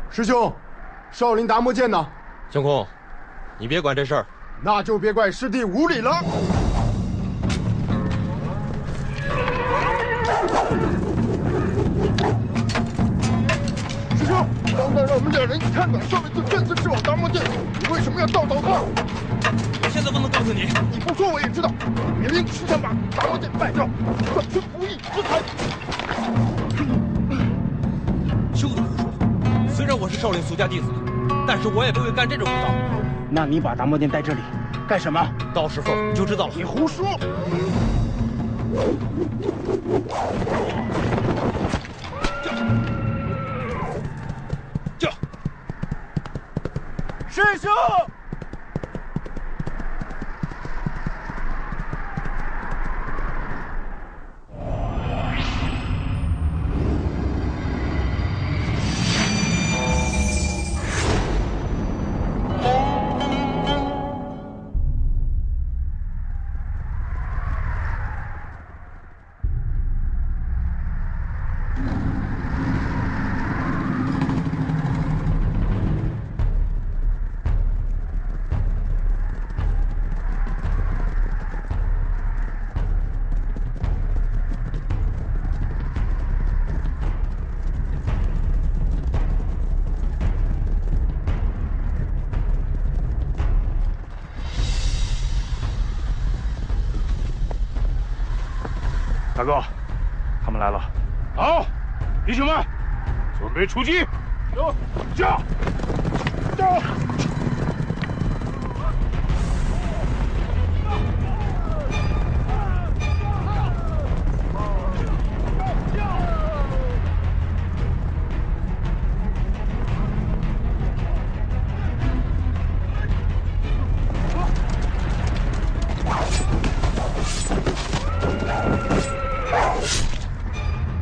师兄，少林达摩剑呢？相公，你别管这事儿。那就别怪师弟无礼了。师兄，刚才让我们两人看到少林寺这次是往达摩剑，你为什么要倒倒他？我现在不能告诉你，你不说我也知道。明明是想把达摩剑败掉，算是不义之财。休得胡说！虽然我是少林俗家弟子，但是我也不会干这种勾当。那你把达摩剑带这里干什么？到时候你就知道了。你胡说！师兄。大哥，他们来了。好，弟兄们，准备出击！走，驾！驾！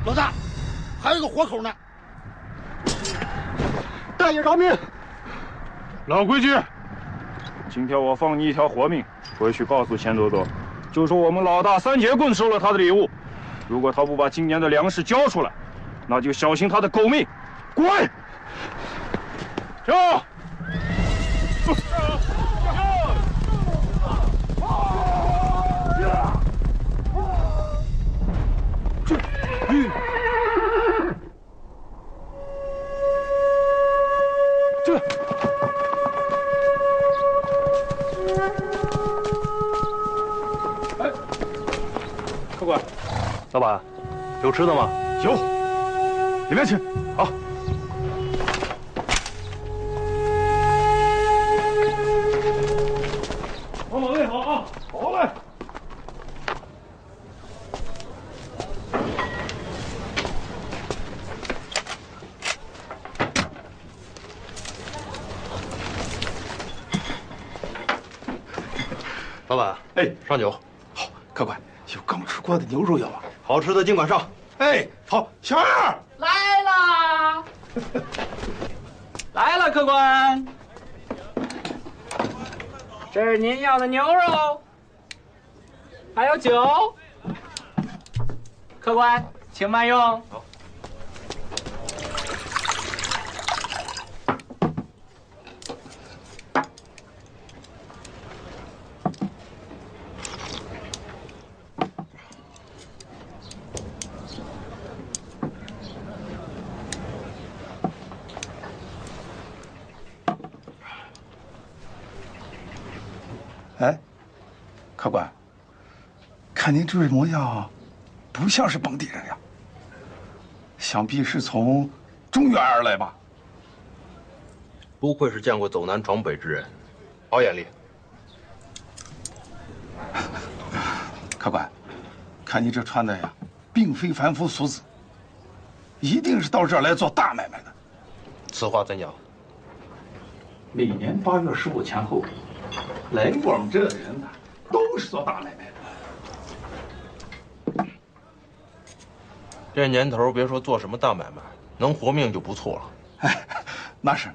老大，还有个活口呢。大爷饶命！老规矩，今天我放你一条活命，回去告诉钱多多，就说我们老大三节棍收了他的礼物，如果他不把今年的粮食交出来，那就小心他的狗命。滚！上！客官，老板，有吃的吗？有，里面请。好。往马位好啊，好嘞。老板，哎，上酒。好，客官，有刚吃过的牛肉要吗？好吃的尽管上。哎，好，小二来啦！来了，客官，这是您要的牛肉，还有酒。客官，请慢用。好。哎，客官，看您这模样，不像是本地人呀，想必是从中原而来吧？不愧是见过走南闯北之人，好眼力。客官，看你这穿的呀，并非凡夫俗子，一定是到这儿来做大买卖的。此话怎讲？每年8月15前后，来我们这的人呢，都是做大买卖的。这年头，别说做什么大买卖，能活命就不错了。哎，那是。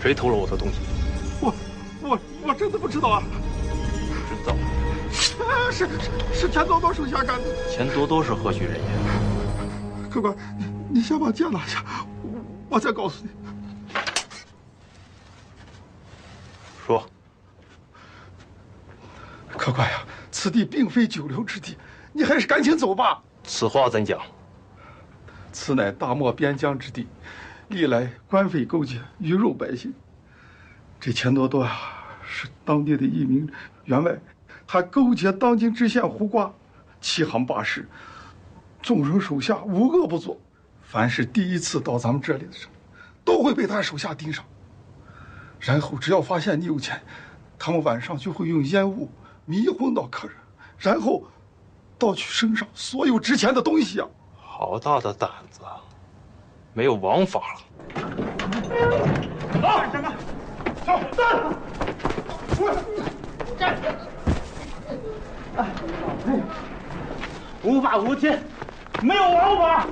谁偷了我的东西？我真的不知道啊。知道。是钱多多手下干的。钱多多是何许人也？客官，你先把剑拿下，我再告诉你。说。客官呀，此地并非久留之地，你还是赶紧走吧。此话怎讲？此乃大漠边疆之地，历来官匪勾结，鱼肉百姓。这钱多多啊，是当地的一名员外，他勾结当今知县胡瓜，欺行霸市，纵容手下无恶不作。凡是第一次到咱们这里的人，都会被他手下盯上。然后只要发现你有钱，他们晚上就会用烟雾迷昏到客人，然后盗取身上所有值钱的东西啊！好大的胆子，没有王法了！干什么？走，站！站！无法无天，没有王法，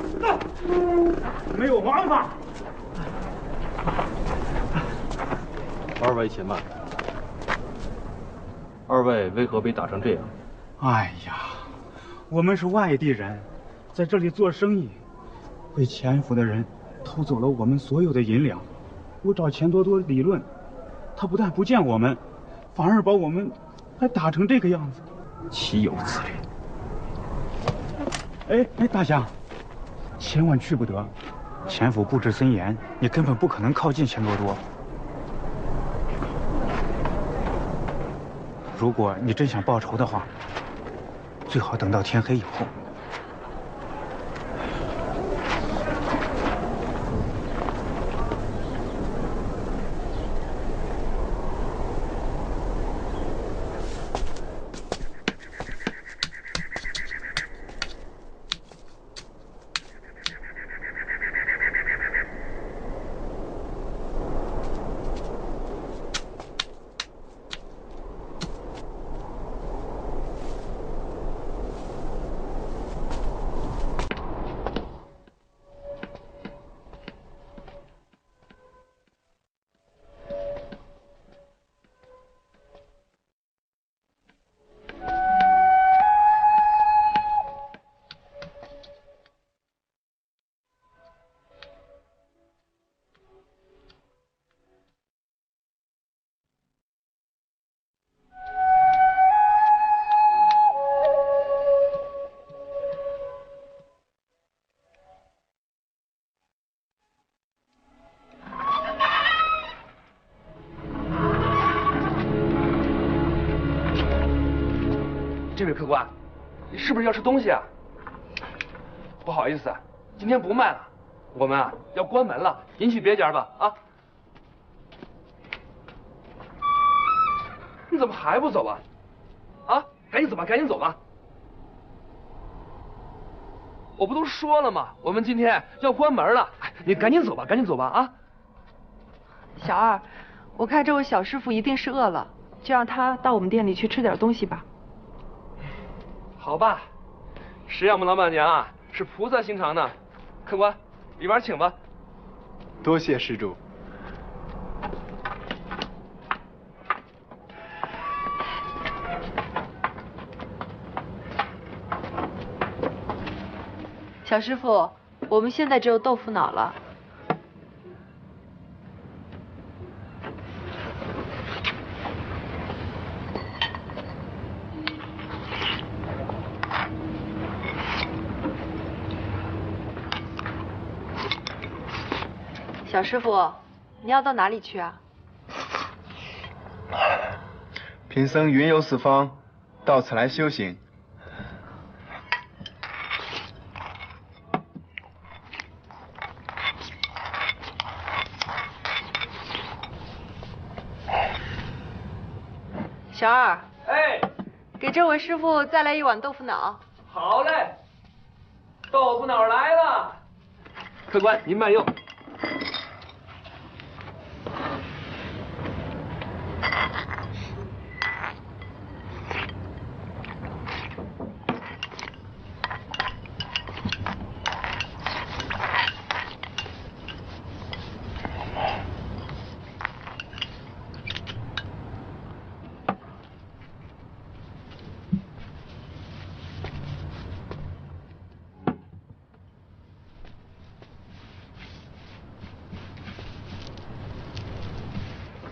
没有王法。二位且慢。二位为何被打成这样？哎呀，我们是外地人，在这里做生意，被潜伏的人偷走了我们所有的银两。我找钱多多理论，他不但不见我们，反而把我们还打成这个样子，岂有此理！哎，大侠，千万去不得，潜府布置森严，你根本不可能靠近钱多多。如果你真想报仇的话，最好等到天黑以后。这位客官，你是不是要吃东西啊？不好意思，今天不卖了，我们啊要关门了，您去别家吧啊！你怎么还不走啊？啊，赶紧走吧，赶紧走吧！我不都说了吗？我们今天要关门了，你赶紧走吧，赶紧走吧啊！小二，我看这位小师傅一定是饿了，就让他到我们店里去吃点东西吧。好吧，谁让我们老板娘啊是菩萨心肠呢？客官，里边请吧。多谢施主。小师傅，我们现在只有豆腐脑了。小师傅，你要到哪里去啊？贫僧云游四方，到此来修行。小二，哎，给这位师傅再来一碗豆腐脑。好嘞，豆腐脑来了。客官，您慢用。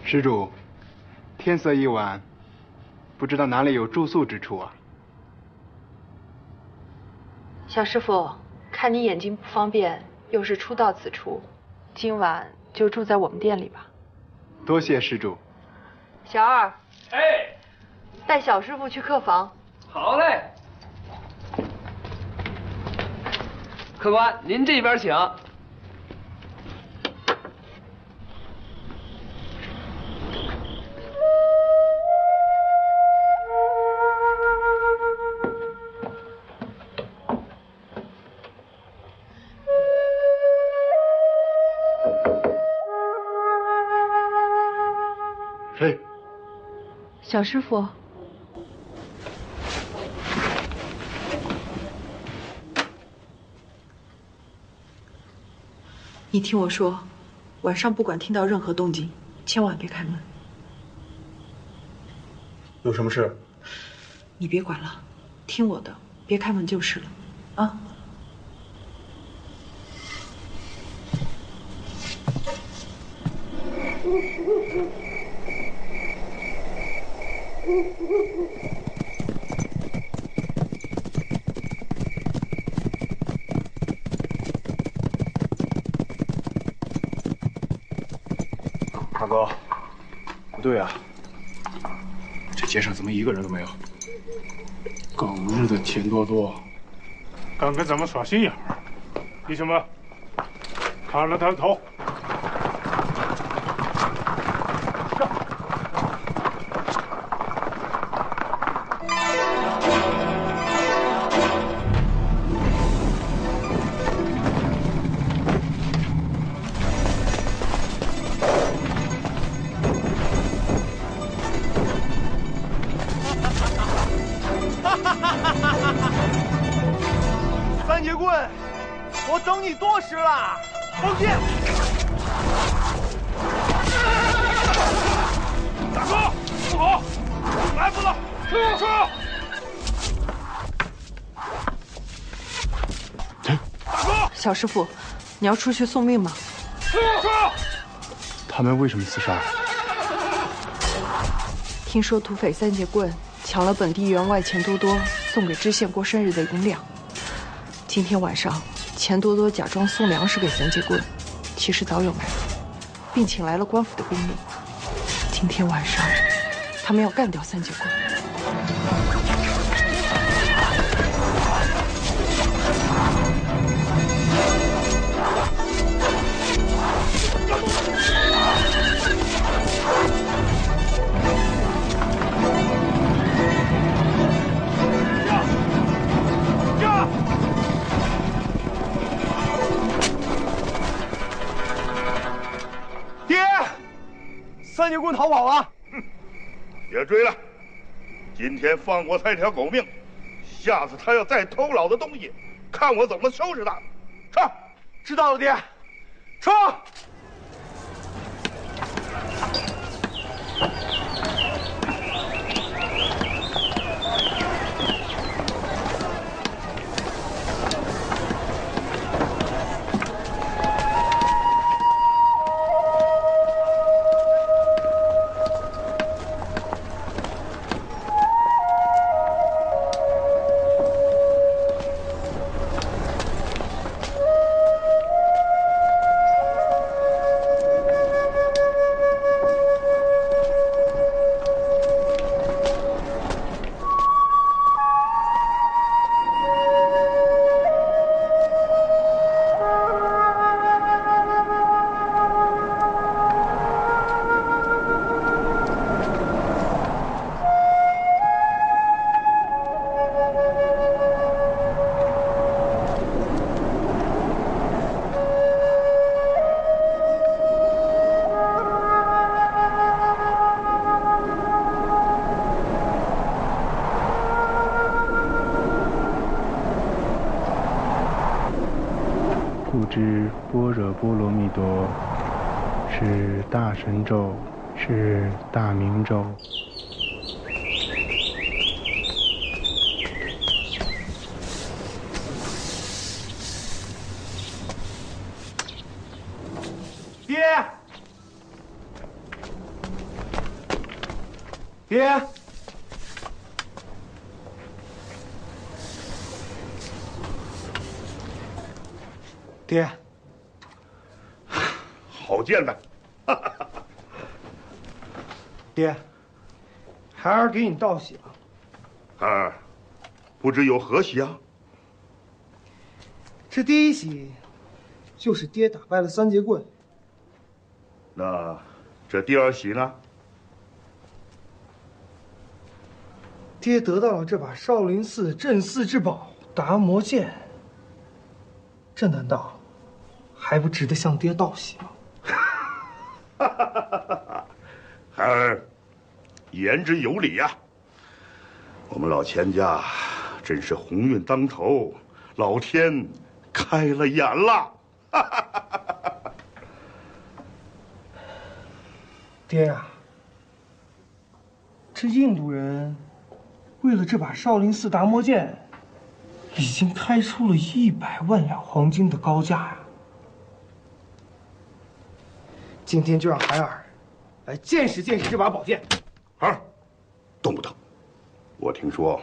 施主，天色已晚，不知道哪里有住宿之处啊？小师傅，看你眼睛不方便，又是初到此处，今晚就住在我们店里吧。多谢施主。小二，哎，带小师傅去客房。好嘞。客官，您这边请。谁？小师傅。你听我说，晚上不管听到任何动静，千万别开门。有什么事？你别管了，听我的，别开门就是了，啊。大哥，不对啊，这街上怎么一个人都没有？狗日的钱多多，敢跟咱们耍心眼儿！弟兄们，砍了他的头！三节棍，我等你多时了，放箭！大哥，不好，来不了，撤！大哥，小师傅，你要出去送命吗？撤！他们为什么厮杀？听说土匪三节棍抢了本地员外钱多多送给知县过生日的银两。今天晚上，钱多多假装送粮食给三节棍，其实早有埋伏，并请来了官府的兵力。今天晚上，他们要干掉三节棍。三节棍逃跑了，别追了，今天放过他一条狗命，下次他要再偷老子东西，看我怎么收拾他！上！知道了，爹。撤！故知般若波罗蜜多是大神咒，是大明咒。爹，爹，爹，好见的。爹，孩儿给你道喜了。孩儿，不知有何喜啊？这第一喜，就是爹打败了三节棍。那这第二喜呢？爹得到了这把少林寺镇寺之宝达摩剑，这难道还不值得向爹道喜吗？孩儿言之有理呀。我们老钱家真是鸿运当头，老天开了眼了。爹呀，这印度人为了这把少林寺达摩剑，已经开出了100万两黄金的高价呀！今天就让孩儿来见识见识这把宝剑。孩儿，动不得！我听说，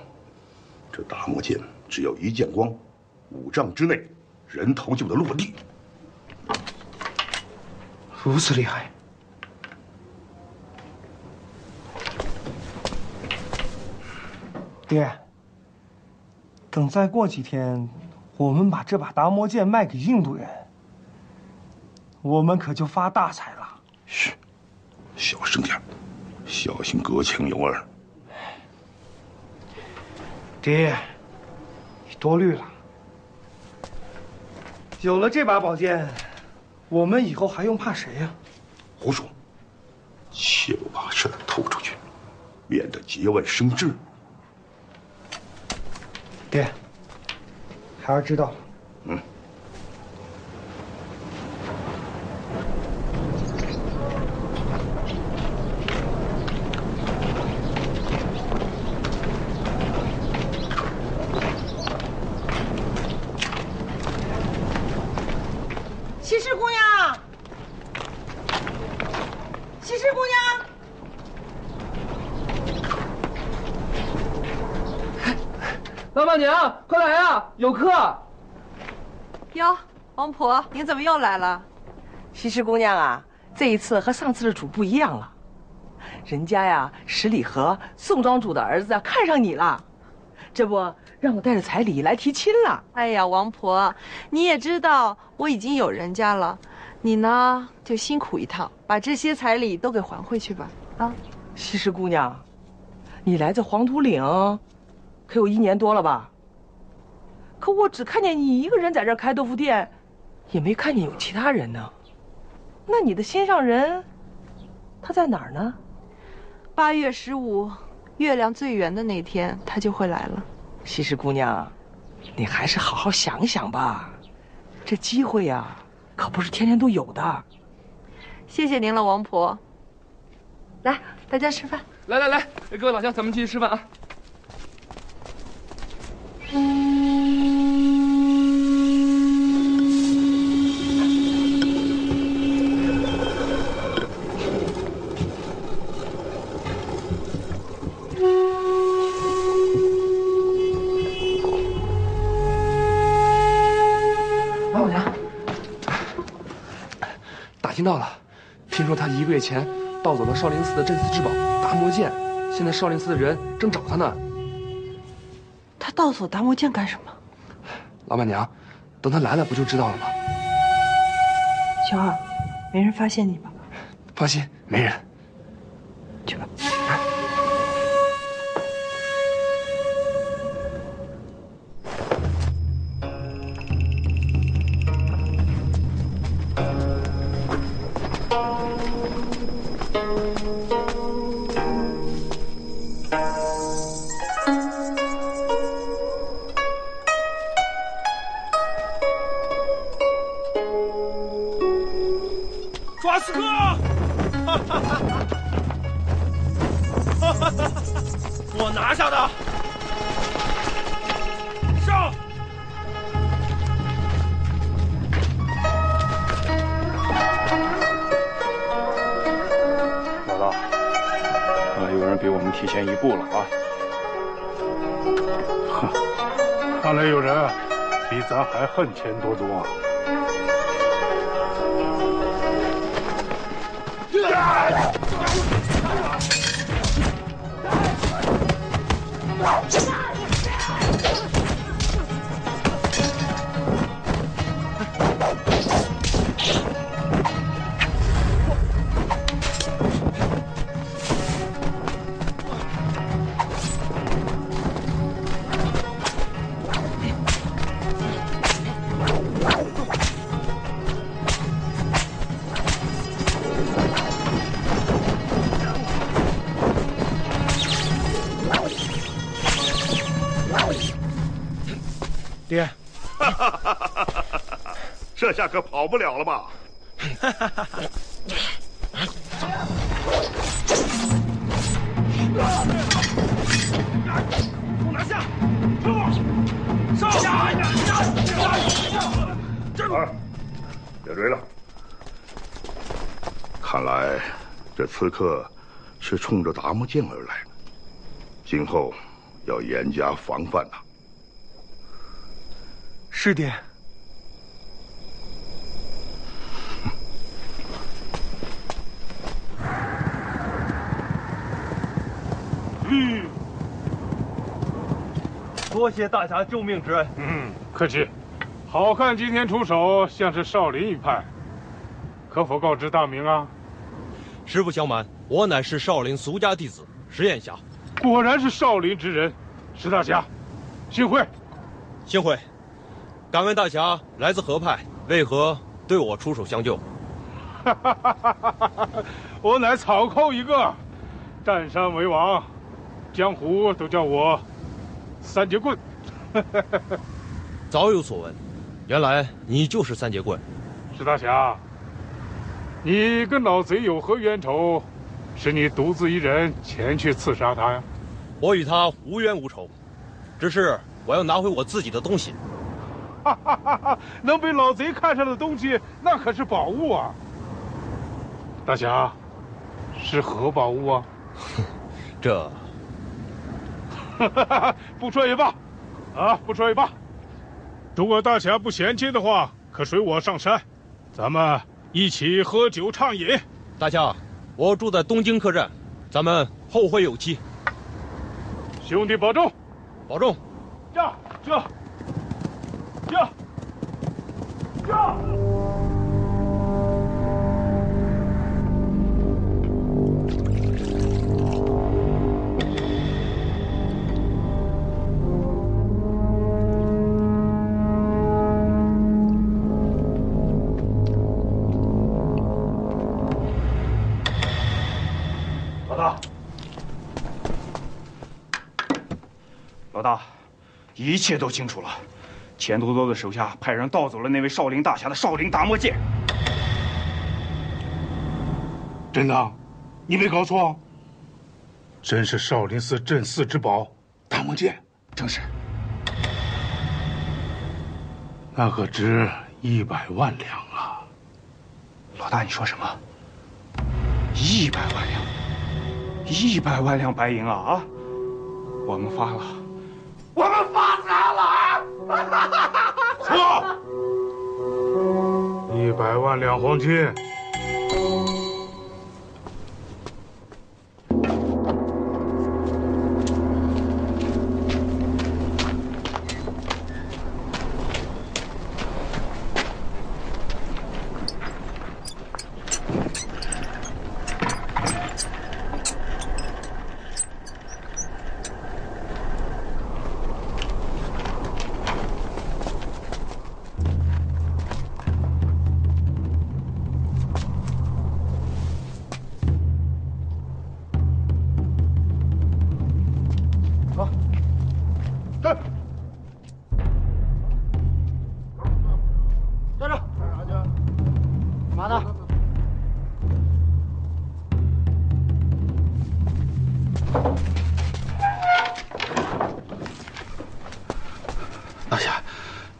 这达摩剑只要一剑光，5丈之内，人头就得落地。如此厉害！爹，等再过几天，我们把这把达摩剑卖给印度人，我们可就发大财了。嘘，小声点，小心隔墙有耳。爹，你多虑了。有了这把宝剑，我们以后还用怕谁呀？胡说！切不把事透出去，免得节外生枝。爹，孩儿知道了。嗯。西施姑娘，西施姑娘。老板娘，快来啊，有客！哟，王婆，您怎么又来了？西施姑娘啊，这一次和上次的主不一样了，人家呀，十里河宋庄主的儿子看上你了，这不让我带着彩礼来提亲了。哎呀，王婆，你也知道我已经有人家了，你呢就辛苦一趟，把这些彩礼都给还回去吧。啊，西施姑娘，你来这黄土岭可有1年多了吧？可我只看见你一个人在这儿开豆腐店，也没看见有其他人呢。那你的心上人，他在哪儿呢？8月15，月亮最圆的那天，他就会来了。西施姑娘，你还是好好想想吧，这机会呀，可不是天天都有的。谢谢您了，王婆。来，大家吃饭。来，各位老乡，咱们继续吃饭啊。王老娘，打听到了，听说他1个月前盗走了少林寺的镇寺之宝达摩剑，现在少林寺的人正找他呢。他盗走达摩剑干什么？老板娘，等他来了不就知道了吗？小二，没人发现你吧？放心，没人。去吧。抓刺客！我拿下的。上！老大，来有人比我们提前一步了啊！哼，看来有人比咱还恨钱多多啊！爹，这下可跑不了了吧？给我拿下！上！别追了。看来这刺客是冲着达摩剑而来，今后要严加防范呐。是爹。多谢大侠救命之恩。客气。好看今天出手像是少林一派，可否告知大名啊？实不相瞒，我乃是少林俗家弟子石彦霞。果然是少林之人，石大侠，幸会。幸会。敢问大侠来自何派？为何对我出手相救？我乃草寇一个，占山为王，江湖都叫我三节棍。早有所闻，原来你就是三节棍。石大侠，你跟老贼有何冤仇？是你独自一人前去刺杀他呀？我与他无冤无仇，只是我要拿回我自己的东西。能被老贼看上的东西，那可是宝物啊！大侠，是何宝物啊？这，不说也罢，不说也罢。如果大侠不嫌弃的话，可随我上山，咱们一起喝酒畅饮。大侠，我住在东京客栈，咱们后会有期。兄弟保重，保重。驾！老大，一切都清楚了。钱多多的手下派人盗走了那位少林大侠的少林达摩剑。真的？你没搞错？真是少林寺镇寺之宝达摩剑？正是。那可值100万两啊！老大，你说什么？100万两？100万两白银啊！我们发了，我们发财了啊！错！100万两黄金。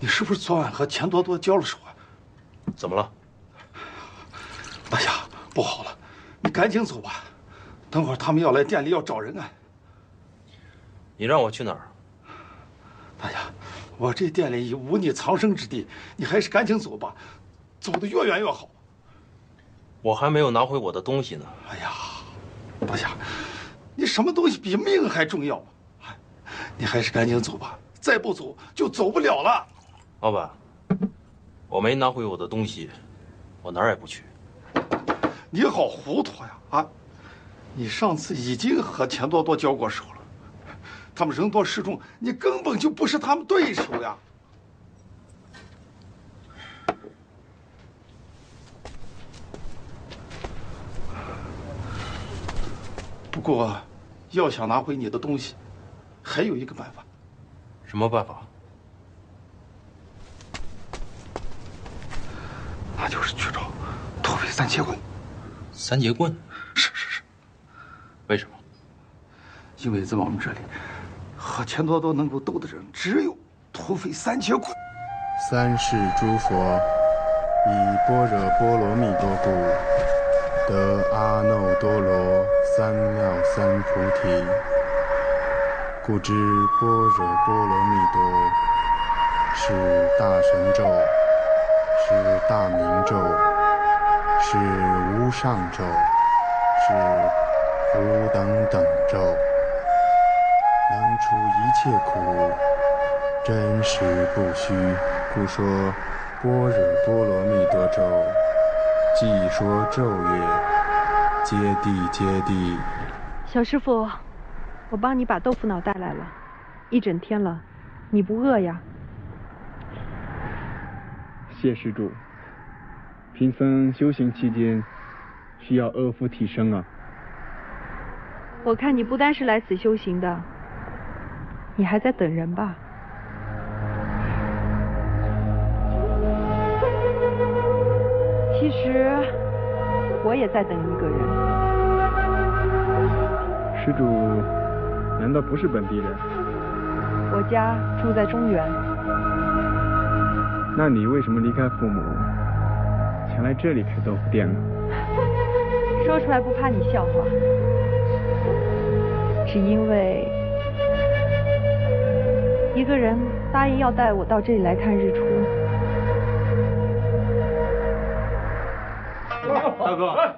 是不是昨晚和钱多多交了手啊？怎么了？大侠，不好了，你赶紧走吧。等会儿他们要来店里要找人啊。你让我去哪儿？大侠，我这店里已无你藏身之地，你还是赶紧走吧，走得越远越好。我还没有拿回我的东西呢。哎呀，大侠，你什么东西比命还重要？你还是赶紧走吧，再不走就走不了了。老板，我没拿回我的东西，我哪儿也不去。你好糊涂呀！啊，你上次已经和钱多多交过手了，他们人多势众，你根本就不是他们对手呀。不过，要想拿回你的东西，还有一个办法。什么办法？那就是去找土匪三节棍。三节棍？是。为什么？因为在我们这里，和钱多多能够斗的人只有土匪三节棍。三世诸佛，以般若波罗蜜多故，得阿耨多罗三藐三菩提。故知般若波罗蜜多是大神咒，是大明咒，是无上咒，是无等等咒，能除一切苦，真实不虚。故说般若波罗蜜多咒，即说咒曰：揭谛揭谛。小师傅，我帮你把豆腐脑带来了，一整天了，你不饿呀？谢施主。贫僧修行期间，需要饿腹提升啊。我看你不单是来此修行的，你还在等人吧？其实我也在等一个人。施主难道不是本地人？我家住在中原。那你为什么离开父母，前来这里开豆腐店呢？说出来不怕你笑话，只因为一个人答应要带我到这里来看日出。大哥，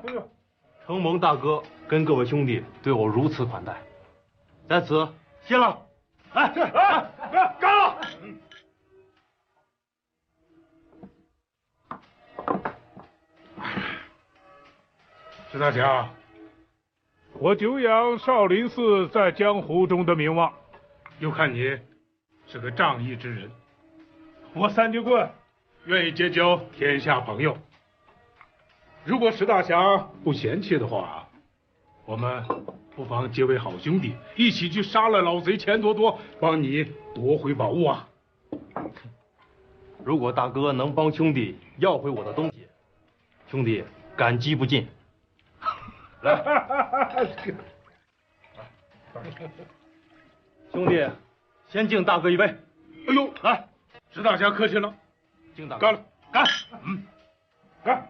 承蒙大哥跟各位兄弟对我如此款待，在此谢了。来，干了！石大侠，我久仰少林寺在江湖中的名望，又看你是个仗义之人，我三节棍愿意结交天下朋友。如果石大侠不嫌弃的话，我们不妨结为好兄弟，一起去杀了老贼钱多多，帮你夺回宝物啊！如果大哥能帮兄弟要回我的东西，兄弟感激不尽。来，兄弟，先敬大哥一杯。哎呦，来，石大侠客气了，敬大哥。干了，干，干。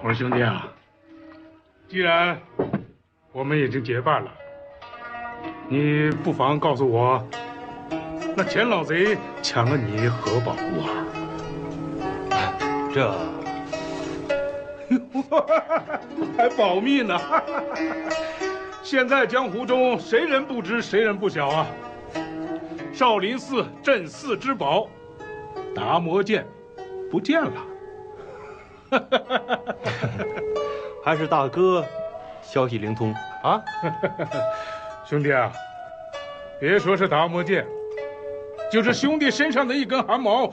我说兄弟啊，既然我们已经结拜了，你不妨告诉我，那钱老贼抢了你何宝物啊？这还保密呢。现在江湖中谁人不知谁人不晓啊？少林寺镇寺之宝达摩剑不见了。还是大哥消息灵通啊！兄弟啊，别说是达摩剑，就是兄弟身上的一根汗毛，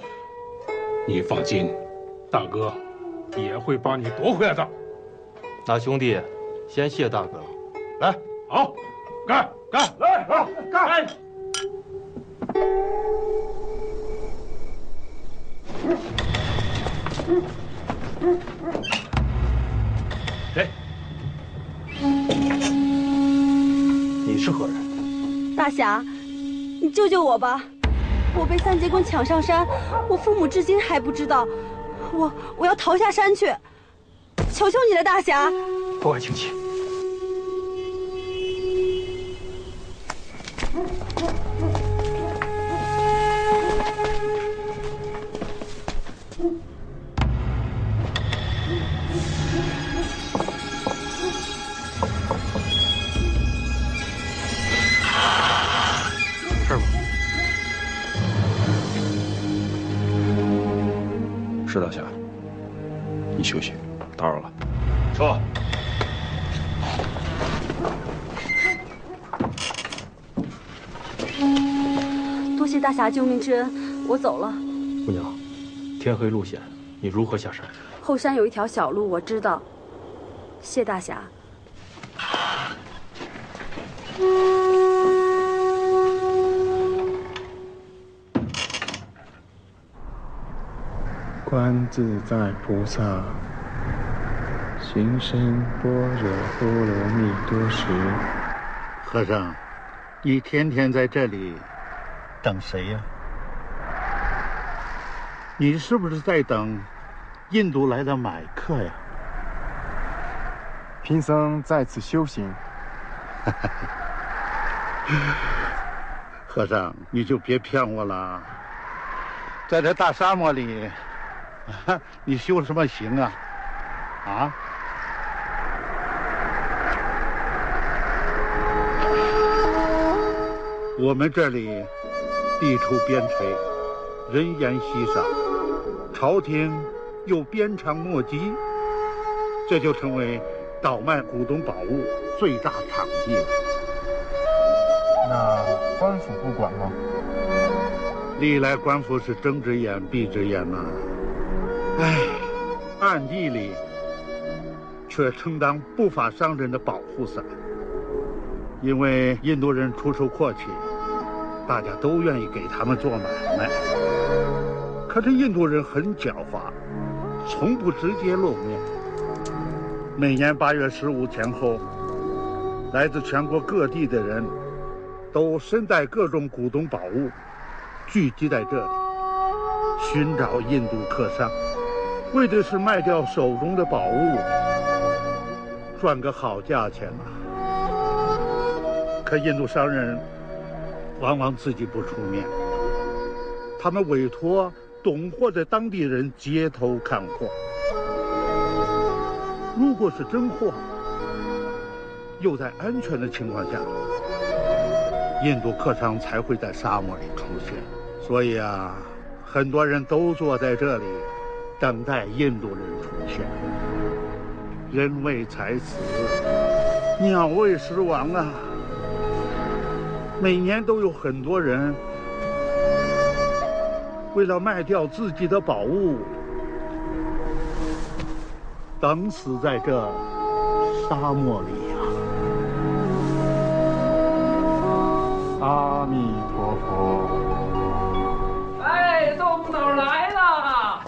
你放心，大哥也会帮你夺回来的。那兄弟先谢大哥了。来，好，干，来，好，干！谁？你是何人？大侠，你救救我吧！我被三节棍抢上山，我父母至今还不知道，我要逃下山去，求求你了，大侠！不会轻启。是吗？是大侠，你休息，打扰了。撤。多谢大侠救命之恩，我走了。姑娘，天黑路险，你如何下山？后山有一条小路，我知道。谢大侠。观自在菩萨行深般若波罗蜜多时。和尚，你天天在这里等谁呀？你是不是在等印度来的买客呀？贫僧在此修行。和尚，你就别骗我了。在这大沙漠里，你修什么行啊？啊？我们这里地处边陲，人烟稀少，朝廷又鞭长莫及，这就成为倒卖古董宝物最大场地了。那官府不管吗？历来官府是睁只眼闭只眼呐，唉，暗地里却充当不法商人的保护伞。因为印度人出手阔气，大家都愿意给他们做买卖。可这印度人很狡猾，从不直接露面。每年8月15前后，来自全国各地的人都身带各种古董宝物，聚集在这里，寻找印度客商，为的是卖掉手中的宝物，赚个好价钱啊。可印度商人往往自己不出面，他们委托懂货的当地人街头看货。如果是真货，又在安全的情况下，印度客商才会在沙漠里出现。所以啊，很多人都坐在这里，等待印度人出现。人为财死，鸟为食亡啊！每年都有很多人为了卖掉自己的宝物，等死在这沙漠里呀！阿弥陀佛。哎，豆腐脑来了！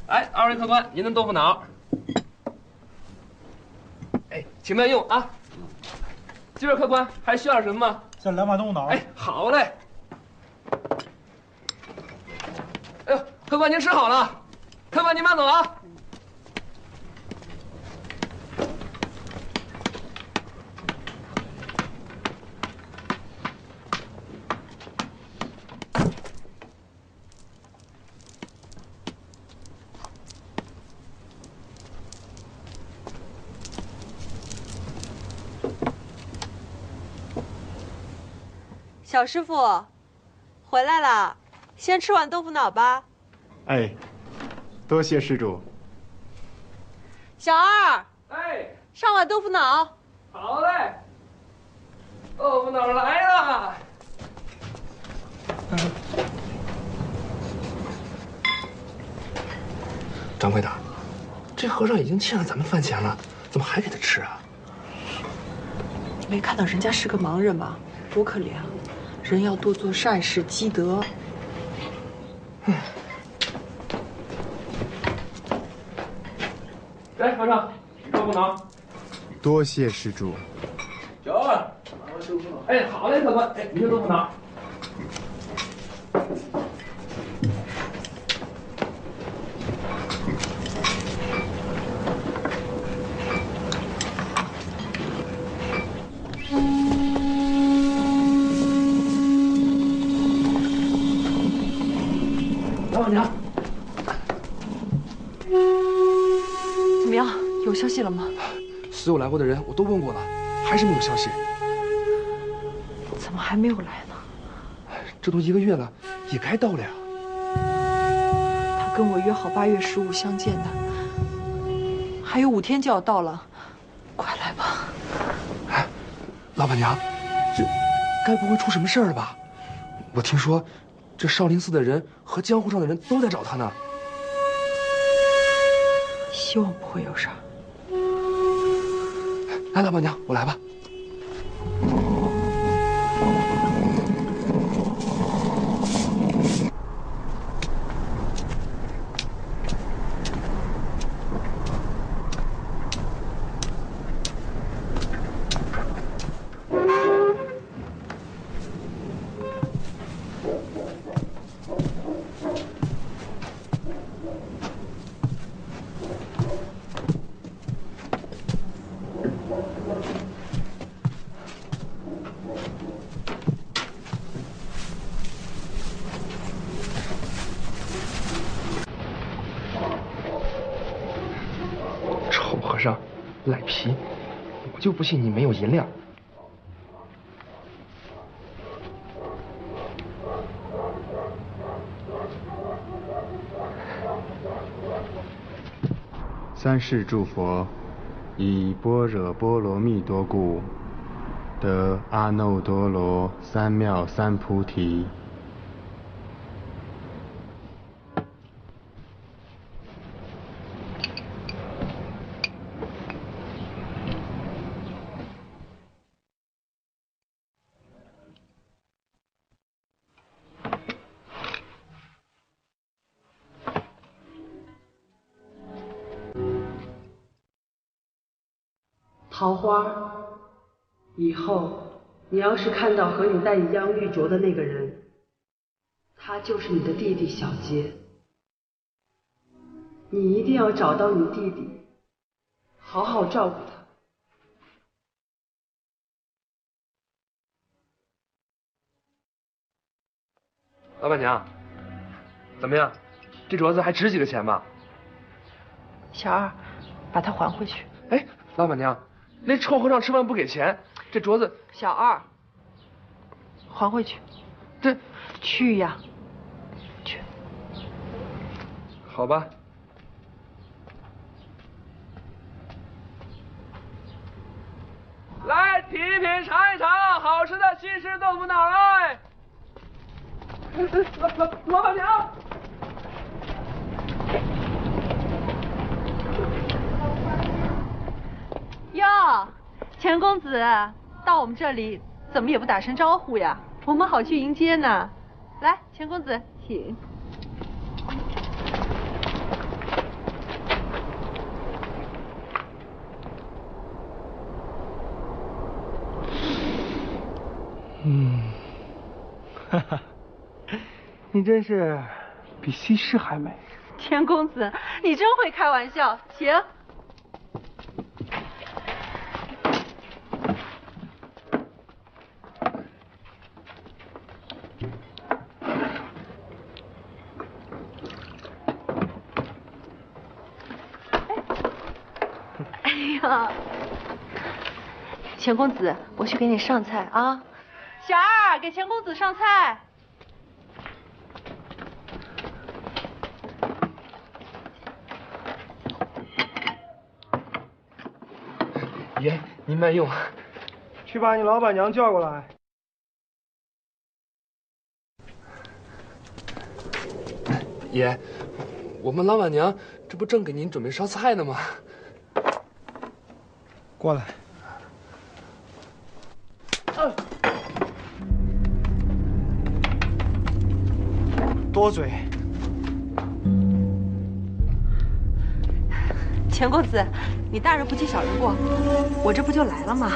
哎，二位客官，您的豆腐脑。哎，请慢用啊。今儿客官还需要什么吗？这2碗豆腐脑。哎，好嘞。哎呦，客官您吃好了，客官您慢走啊。小师傅，回来了，先吃碗豆腐脑吧。哎，多谢施主。小二，哎，上碗豆腐脑。好嘞，豆腐脑来了。掌柜的，这和尚已经欠了咱们饭钱了，怎么还给他吃啊？你没看到人家是个盲人吗？多可怜啊！人要多做善事积德。来，和尚，豆腐脑。多谢施主。小二，哎，好嘞，客官，哎，您的豆腐脑。怎么样？有消息了吗？所有来过的人我都问过了，还是没有消息。怎么还没有来呢？这都1个月了，也该到了呀。他跟我约好8月15相见的，还有5天就要到了，快来吧。哎，老板娘，这该不会出什么事儿了吧？我听说，这少林寺的人和江湖上的人都在找他呢。希望不会有事儿。来，老板娘，我来吧。和尚，赖皮！我就不信你没有银两。三世诸佛，以般若波罗蜜多故，得阿耨多罗三藐三菩提。桃花，以后你要是看到和你戴一样玉镯的那个人，他就是你的弟弟小杰。你一定要找到你弟弟，好好照顾他。老板娘，怎么样？这镯子还值几个钱吧？小二，把它还回去。哎，老板娘。那臭和尚吃饭不给钱，这镯子……小二，还回去。这去呀，去。好吧。来，品一品，尝一尝，好吃的西施豆腐脑来。老板娘。哟，钱公子到我们这里怎么也不打声招呼呀？我们好去迎接呢。来，钱公子，请。哈哈，你真是比西施还美。钱公子，你真会开玩笑，请。钱公子，我去给你上菜啊。小二，给钱公子上菜。爷，您慢用。去把你老板娘叫过来。爷，我们老板娘这不正给您准备烧菜呢吗？过来。多嘴。钱公子，你大人不计小人过，我这不就来了吗？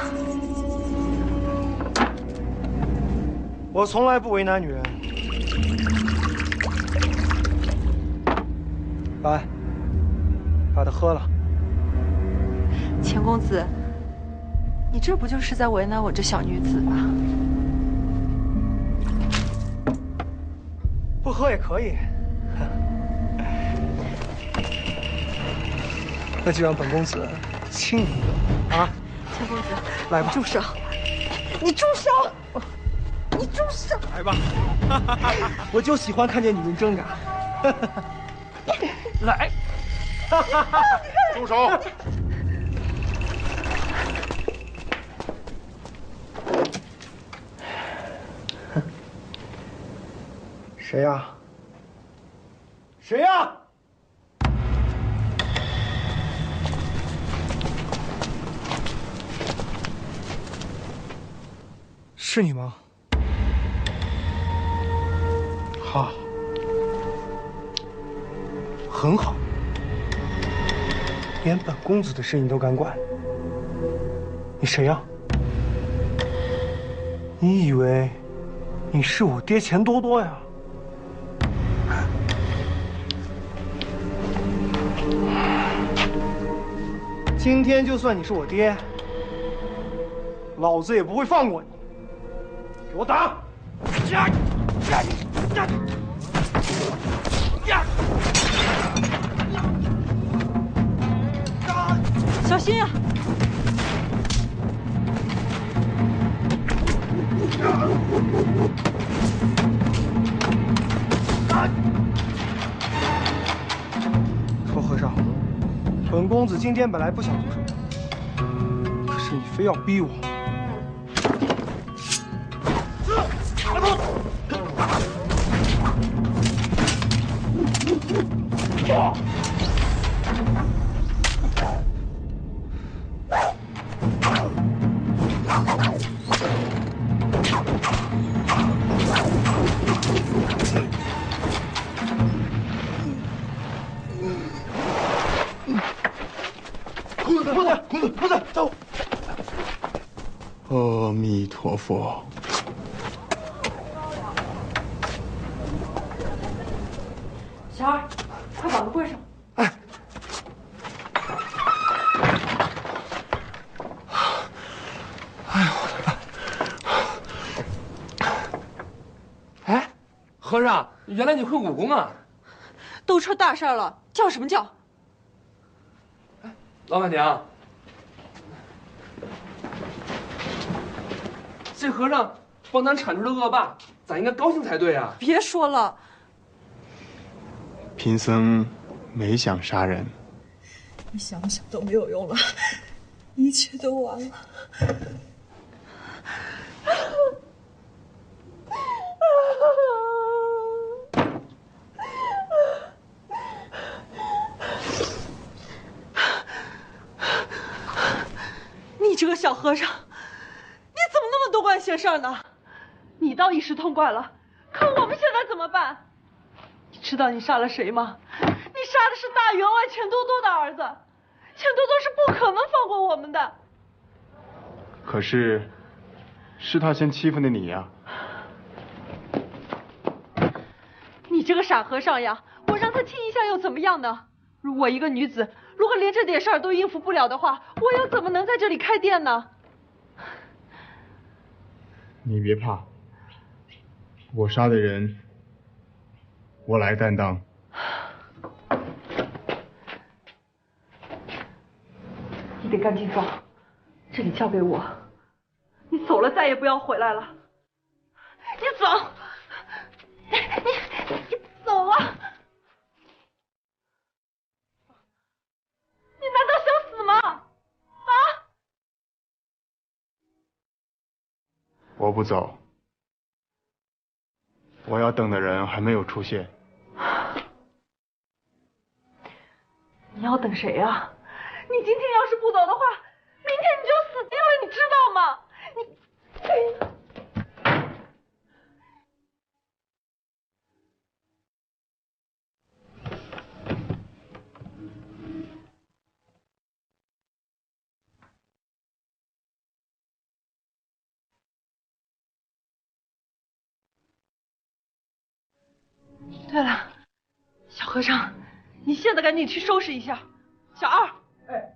我从来不为难女人。来，把它喝了。钱公子，你这不就是在为难我这小女子吗？不喝也可以。那就让本公子亲你一个啊！钱公子，来吧，住手！你住手！你住手！来吧，我就喜欢看见女人挣扎。来，住手！谁呀？谁呀？是你吗？好，很好，连本公子的事你都敢管？你谁呀？你以为你是我爹钱多多呀？今天就算你是我爹，老子也不会放过你。给我打！小心呀！臭和尚，本公子今天本来不想动手，可是你非要逼我。公子，走！阿弥陀佛。小二，快把门关上。哎，和尚，原来你会武功啊！都出大事了，叫什么叫？老板娘，这和尚帮咱铲除了恶霸，咱应该高兴才对啊！别说了，贫僧没想杀人。你想不想都没有用了，一切都完了。你这个小和尚，你怎么那么多管闲事呢？你倒一时痛快了，可我们现在怎么办？你知道你杀了谁吗？你杀的是大员外钱多多的儿子，钱多多是不可能放过我们的。可是，是他先欺负的你呀。你这个傻和尚呀，我让他听一下又怎么样呢？我一个女子，如果连这点事儿都应付不了的话，我又怎么能在这里开店呢？你别怕，我杀的人，我来担当。你得赶紧走，这里交给我。你走了，再也不要回来了。你走，你走啊！你难道想死吗？啊！我不走，我要等的人还没有出现。你要等谁啊？你今天要是不走的话，明天你就死定了，你知道吗？对了，小和尚，你现在赶紧去收拾一下。小二，哎，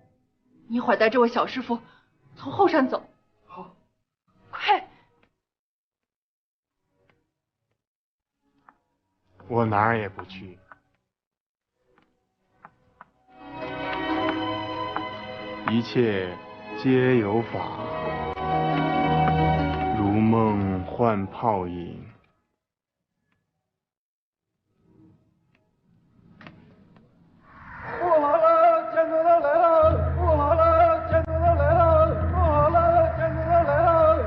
你一会儿带这位小师傅从后山走。好，快！我哪儿也不去。一切皆有法，如梦幻泡影。不好了，钱多多来了！不好了，钱多多来了！不好了，钱多多来了！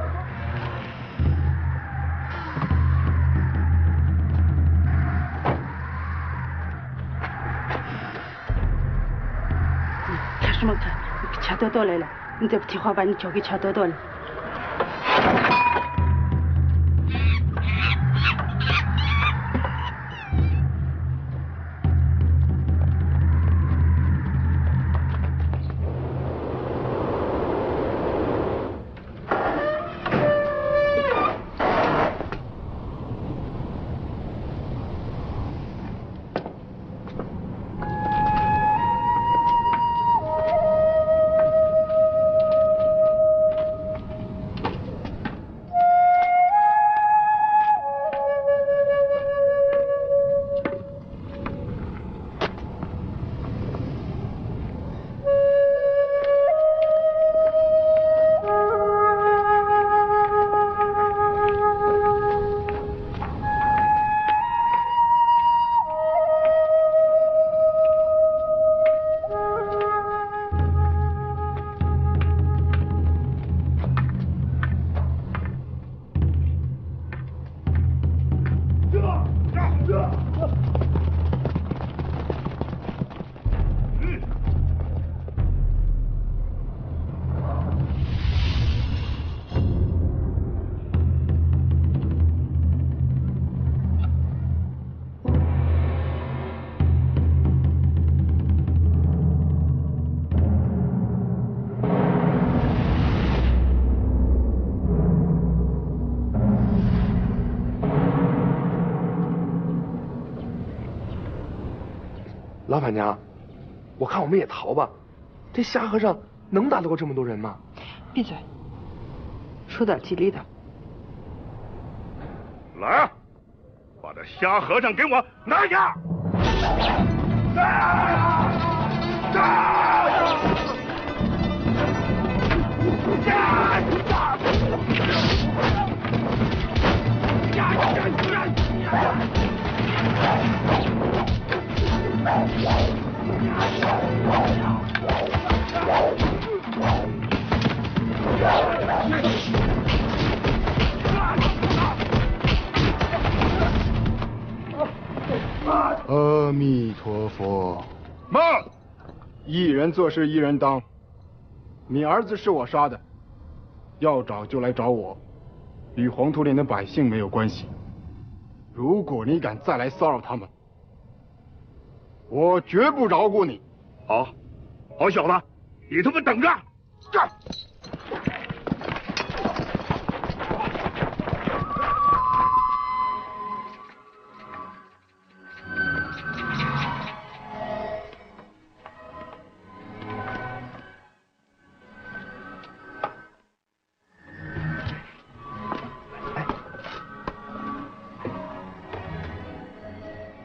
看什么看？钱多多来了，你再不听话，把你交给钱多多了。老板娘，我看我们也逃吧。这瞎和尚能打得过这么多人吗？闭嘴，说点吉利的。来啊，把这瞎和尚给我拿下！阿弥陀佛。慢！一人做事一人当。你儿子是我杀的，要找就来找我，与黄土岭的百姓没有关系。如果你敢再来骚扰他们，我绝不饶过你。好，好小子，你他妈等着！这。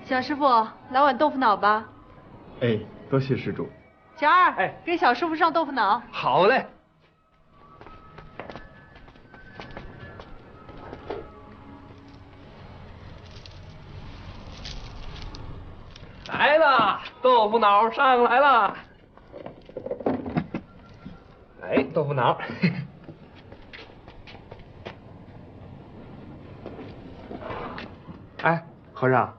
小师傅，来碗豆腐脑吧。哎，多谢施主。小二，给小师傅上豆腐脑。好嘞。来了，豆腐脑上来了。哎，豆腐脑。哎，和尚。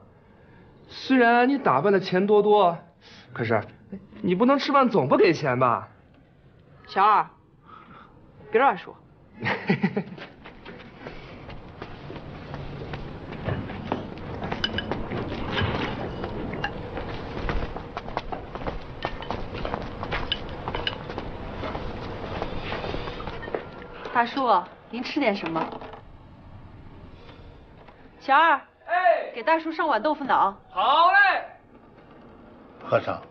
虽然你打败了钱多多，可是你不能吃饭总不给钱吧？小二，别乱说。大叔，您吃点什么？小二。给大叔上碗豆腐脑。好嘞。和尚，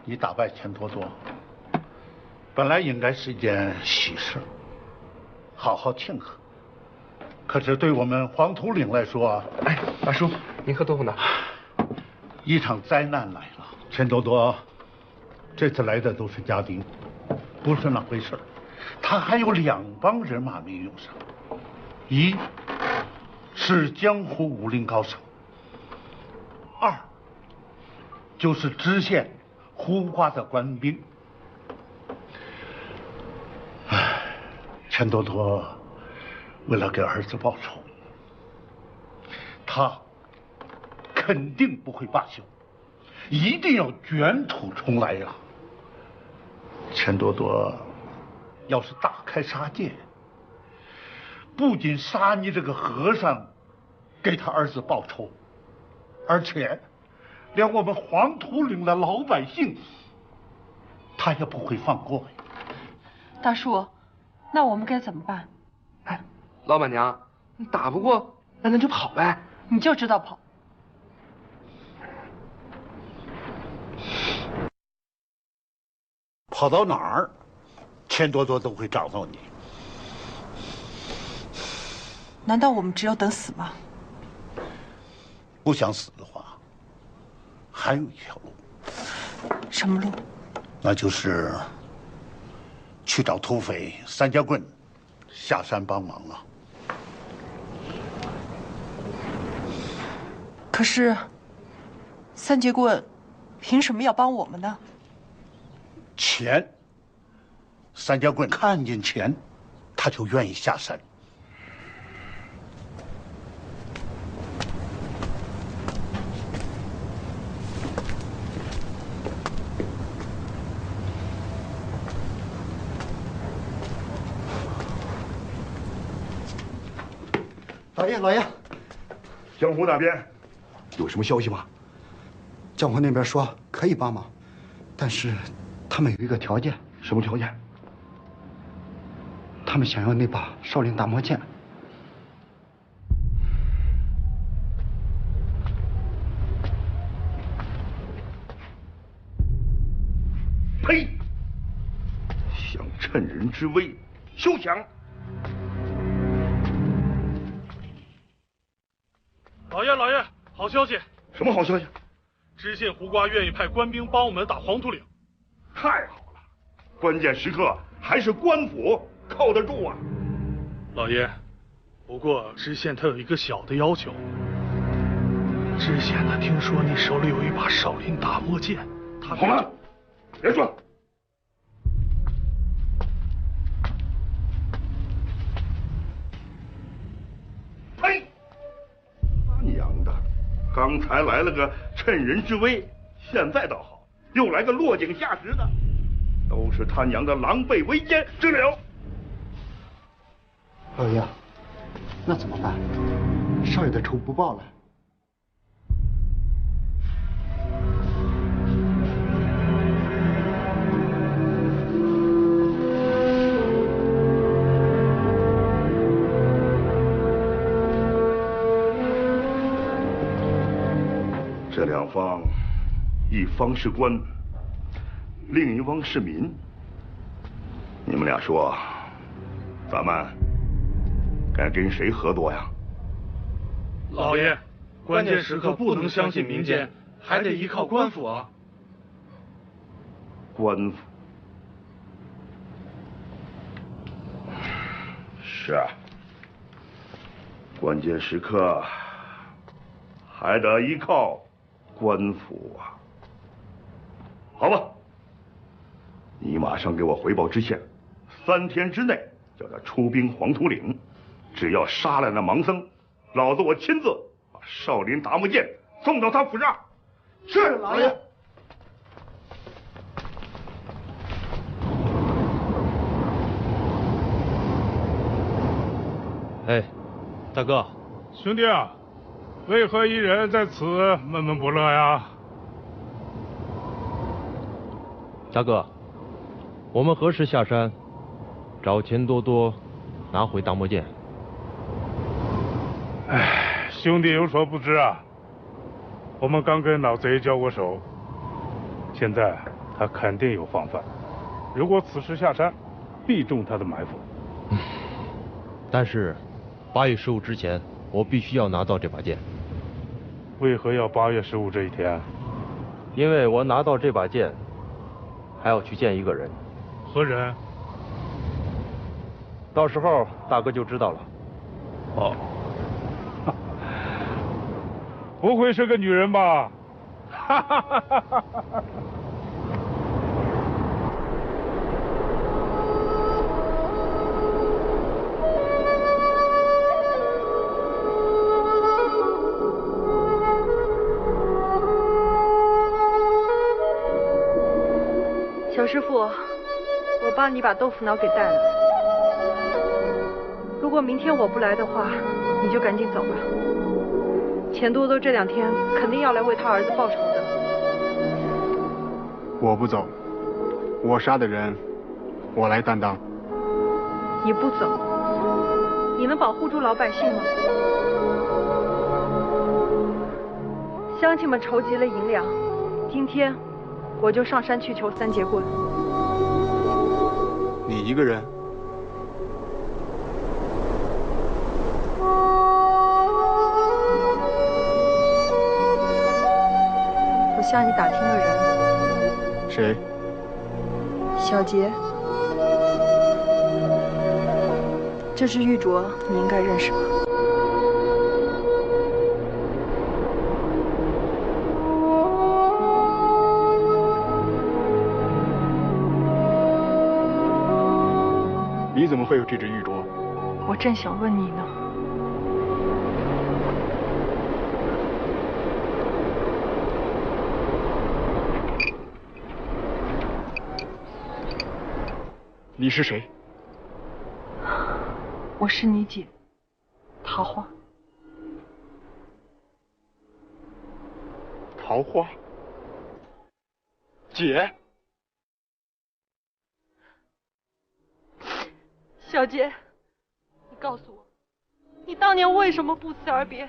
你打败钱多多，本来应该是一件喜事，好好庆贺。可是对我们黄土岭来说，哎，大叔，您喝豆腐脑。一场灾难来了，钱多多这次来的都是家丁，不是那回事儿。他还有2帮人马没用上，一是江湖武林高手，2就是知县胡瓜的官兵。唉，钱多多为了给儿子报仇，他肯定不会罢休，一定要卷土重来呀！钱多多要是大开杀戒，不仅杀你这个和尚，给他儿子报仇，而且连我们黄土岭的老百姓，他也不会放过呀。大叔，那我们该怎么办？哎，老板娘，你打不过，那咱就跑呗。你就知道跑。跑到哪儿，钱多多都会找到你。难道我们只有等死吗？不想死的话，还有一条路。什么路？那就是去找土匪三家棍下山帮忙了。可是，三节棍凭什么要帮我们呢？钱，三家棍看见钱，他就愿意下山。老爷，老爷，江湖那边有什么消息吗？江湖那边说可以帮忙，但是他们有一个条件。什么条件？他们想要那把少林大魔剑。呸！想趁人之危，休想！老爷，好消息！什么好消息？知县胡瓜愿意派官兵帮我们打黄土岭。太好了，关键时刻还是官府靠得住啊！老爷，不过知县他有一个小的要求。知县他听说你手里有一把少林大魔剑，他好了，别说了。呸！他娘的！刚才来了个趁人之危，现在倒好，又来个落井下石的，都是他娘的狼狈为奸之流。老爷，那怎么办？少爷的仇不报了。这两方，一方是官，另一方是民。你们俩说，咱们该跟谁合作呀？老爷，关键时刻不能相信民间，还得依靠官府啊。官府是啊，关键时刻还得依靠官府啊。好吧，你马上给我回报知县，3天之内叫他出兵黄土岭，只要杀了那盲僧，老子我亲自把少林达摩剑送到他府上。是，老爷。哎，大哥，兄弟啊，为何一人在此闷闷不乐呀？大哥，我们何时下山找钱多多拿回大魔剑？哎，兄弟有所不知啊，我们刚跟老贼交过手，现在他肯定有防范。如果此时下山，必中他的埋伏。但是8月15之前，我必须要拿到这把剑。为何要8月15这一天？因为我拿到这把剑，还要去见一个人。何人？到时候大哥就知道了。哦，不会是个女人吧？哈哈哈哈哈哈！小师傅，我帮你把豆腐脑给带了。如果明天我不来的话，你就赶紧走吧。钱多多这2天肯定要来为他儿子报仇的。我不走，我杀的人，我来担当。你不走，你能保护住老百姓吗？乡亲们筹集了银两，今天我就上山去求3节棍。你一个人？我向你打听个人。谁？小杰，这是玉镯，你应该认识吧？你怎么会有这只玉镯？我正想问你呢。你是谁？我是你姐，桃花。桃花？姐？小杰，你告诉我，你当年为什么不辞而别，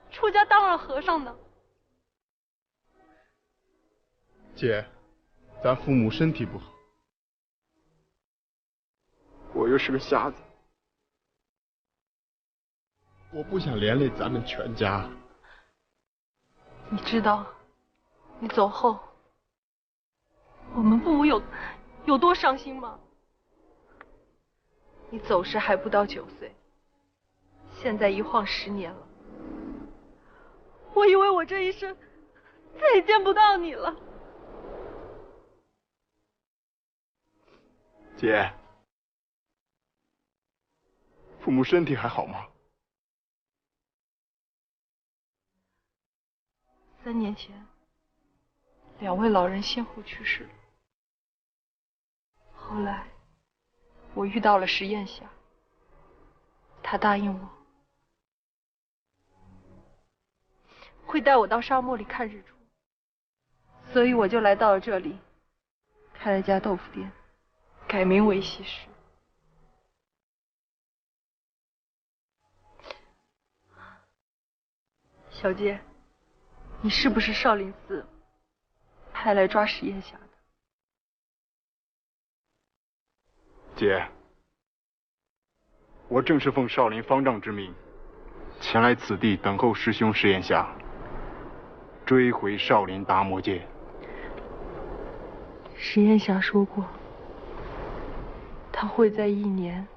出家当了和尚呢？姐，咱父母身体不好，我又是个瞎子，我不想连累咱们全家。你知道，你走后，我们父母有多伤心吗？你走时还不到9岁，现在一晃10年了。我以为我这一生再也见不到你了。姐，父母身体还好吗？3年前，2位老人先后去世了。后来，我遇到了石艳霞，她答应我会带我到沙漠里看日出，所以我就来到了这里，开了家豆腐店，改名为西施。小杰，你是不是少林寺派来抓石艳霞的？姐，我正是奉少林方丈之命，前来此地等候师兄石艳霞，追回少林达摩剑。石艳霞说过，她会在1年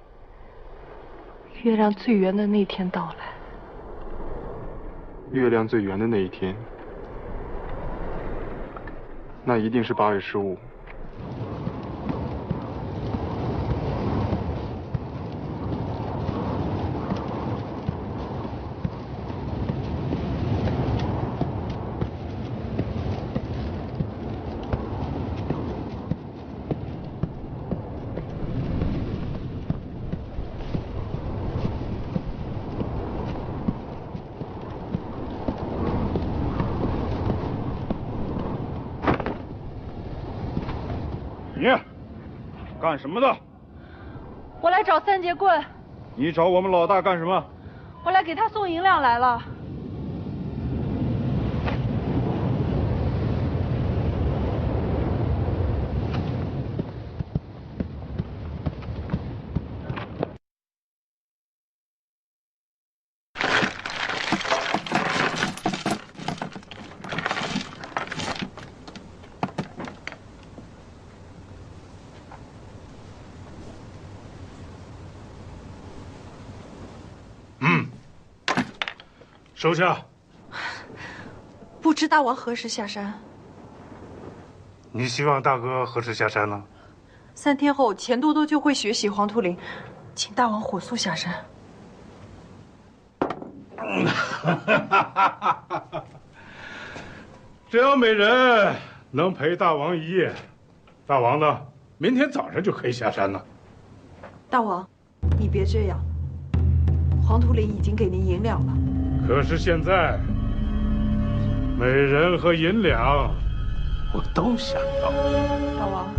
月亮最圆的那天到来。月亮最圆的那一天，那一定是8月15。你干什么的？我来找3节棍。你找我们老大干什么？我来给他送银两来了。收下。不知大王何时下山？你希望大哥何时下山呢？3天后，钱多多就会学习黄土岭，请大王火速下山。只要美人能陪大王一夜，大王呢，明天早上就可以下山了。大王，你别这样，黄土岭已经给您银两了。可是现在，美人和银两，我都想要。大王，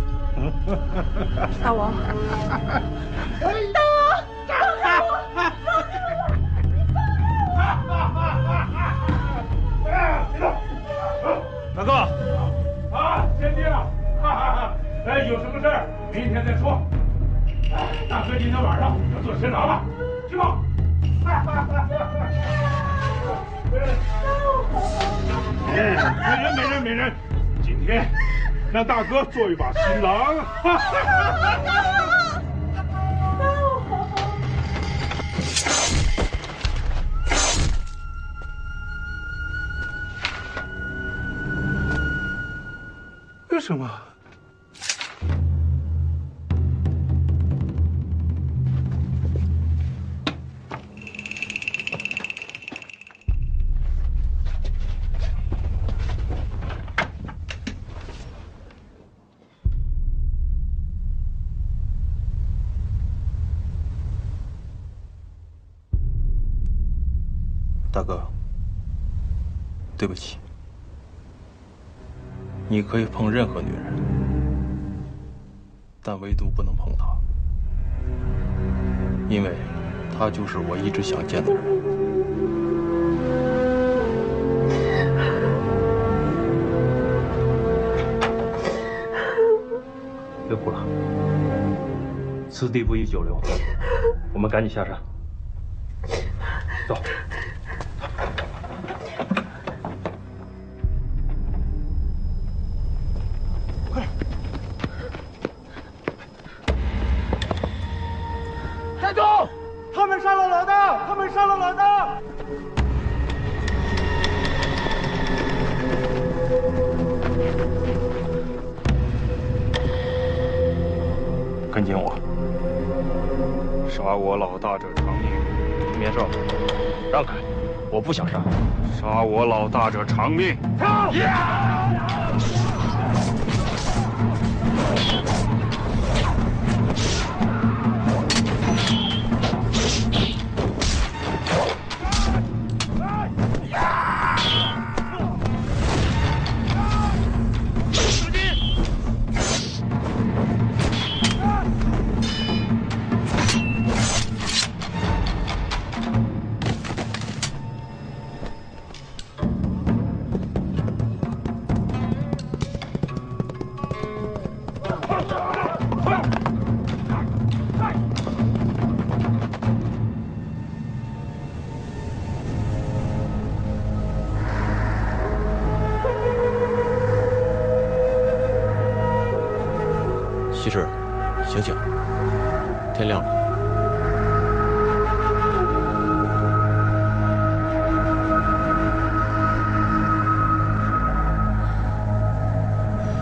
大王，大王，放开我！大哥，啊，贤弟啊，哎，有什么事儿明天再说。大哥今天晚上要做神长了，去吧。美人，今天让大哥做一把新郎。为什么？大哥，对不起。你可以碰任何女人，但唯独不能碰她，因为她就是我一直想见的人。别哭了，此地不宜久留，我们赶紧下山。走。站住！他们杀了老大！他们杀了老大！跟紧我！杀我老大者偿命！面少，让开！我不想杀。杀我老大者偿命！西施，醒醒，天亮了。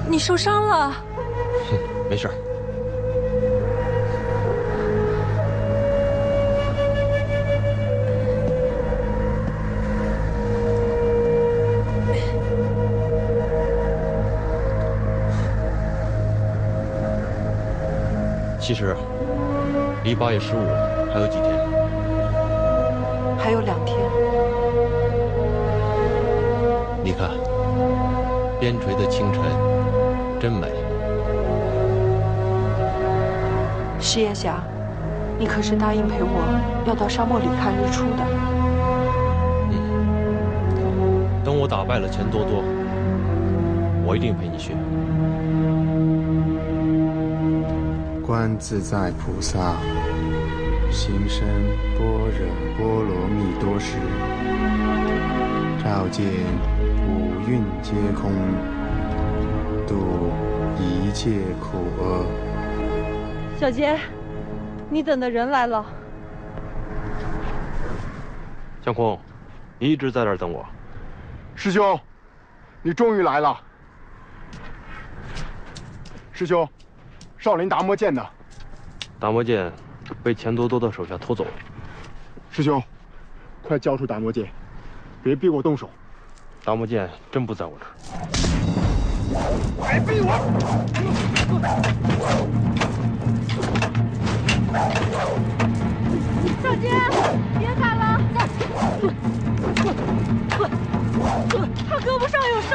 你受伤了？哼，没事。西施，离8月15还有几天？还有2天。你看，边陲的清晨真美。石岩霞，你可是答应陪我要到沙漠里看日出的。等我打败了钱多多，我一定陪你去。观自在菩萨行深般若波罗蜜多时，照见五蕴皆空，度一切苦厄。小杰，你等的人来了。江空，你你一直在这儿等我。师兄，你终于来了。师兄，少林达摩剑呢？达摩剑被钱多多的手下偷走了。师兄，快交出达摩剑，别逼我动手。达摩剑真不在我这儿。别逼我！少杰，别打了！他胳膊上有伤。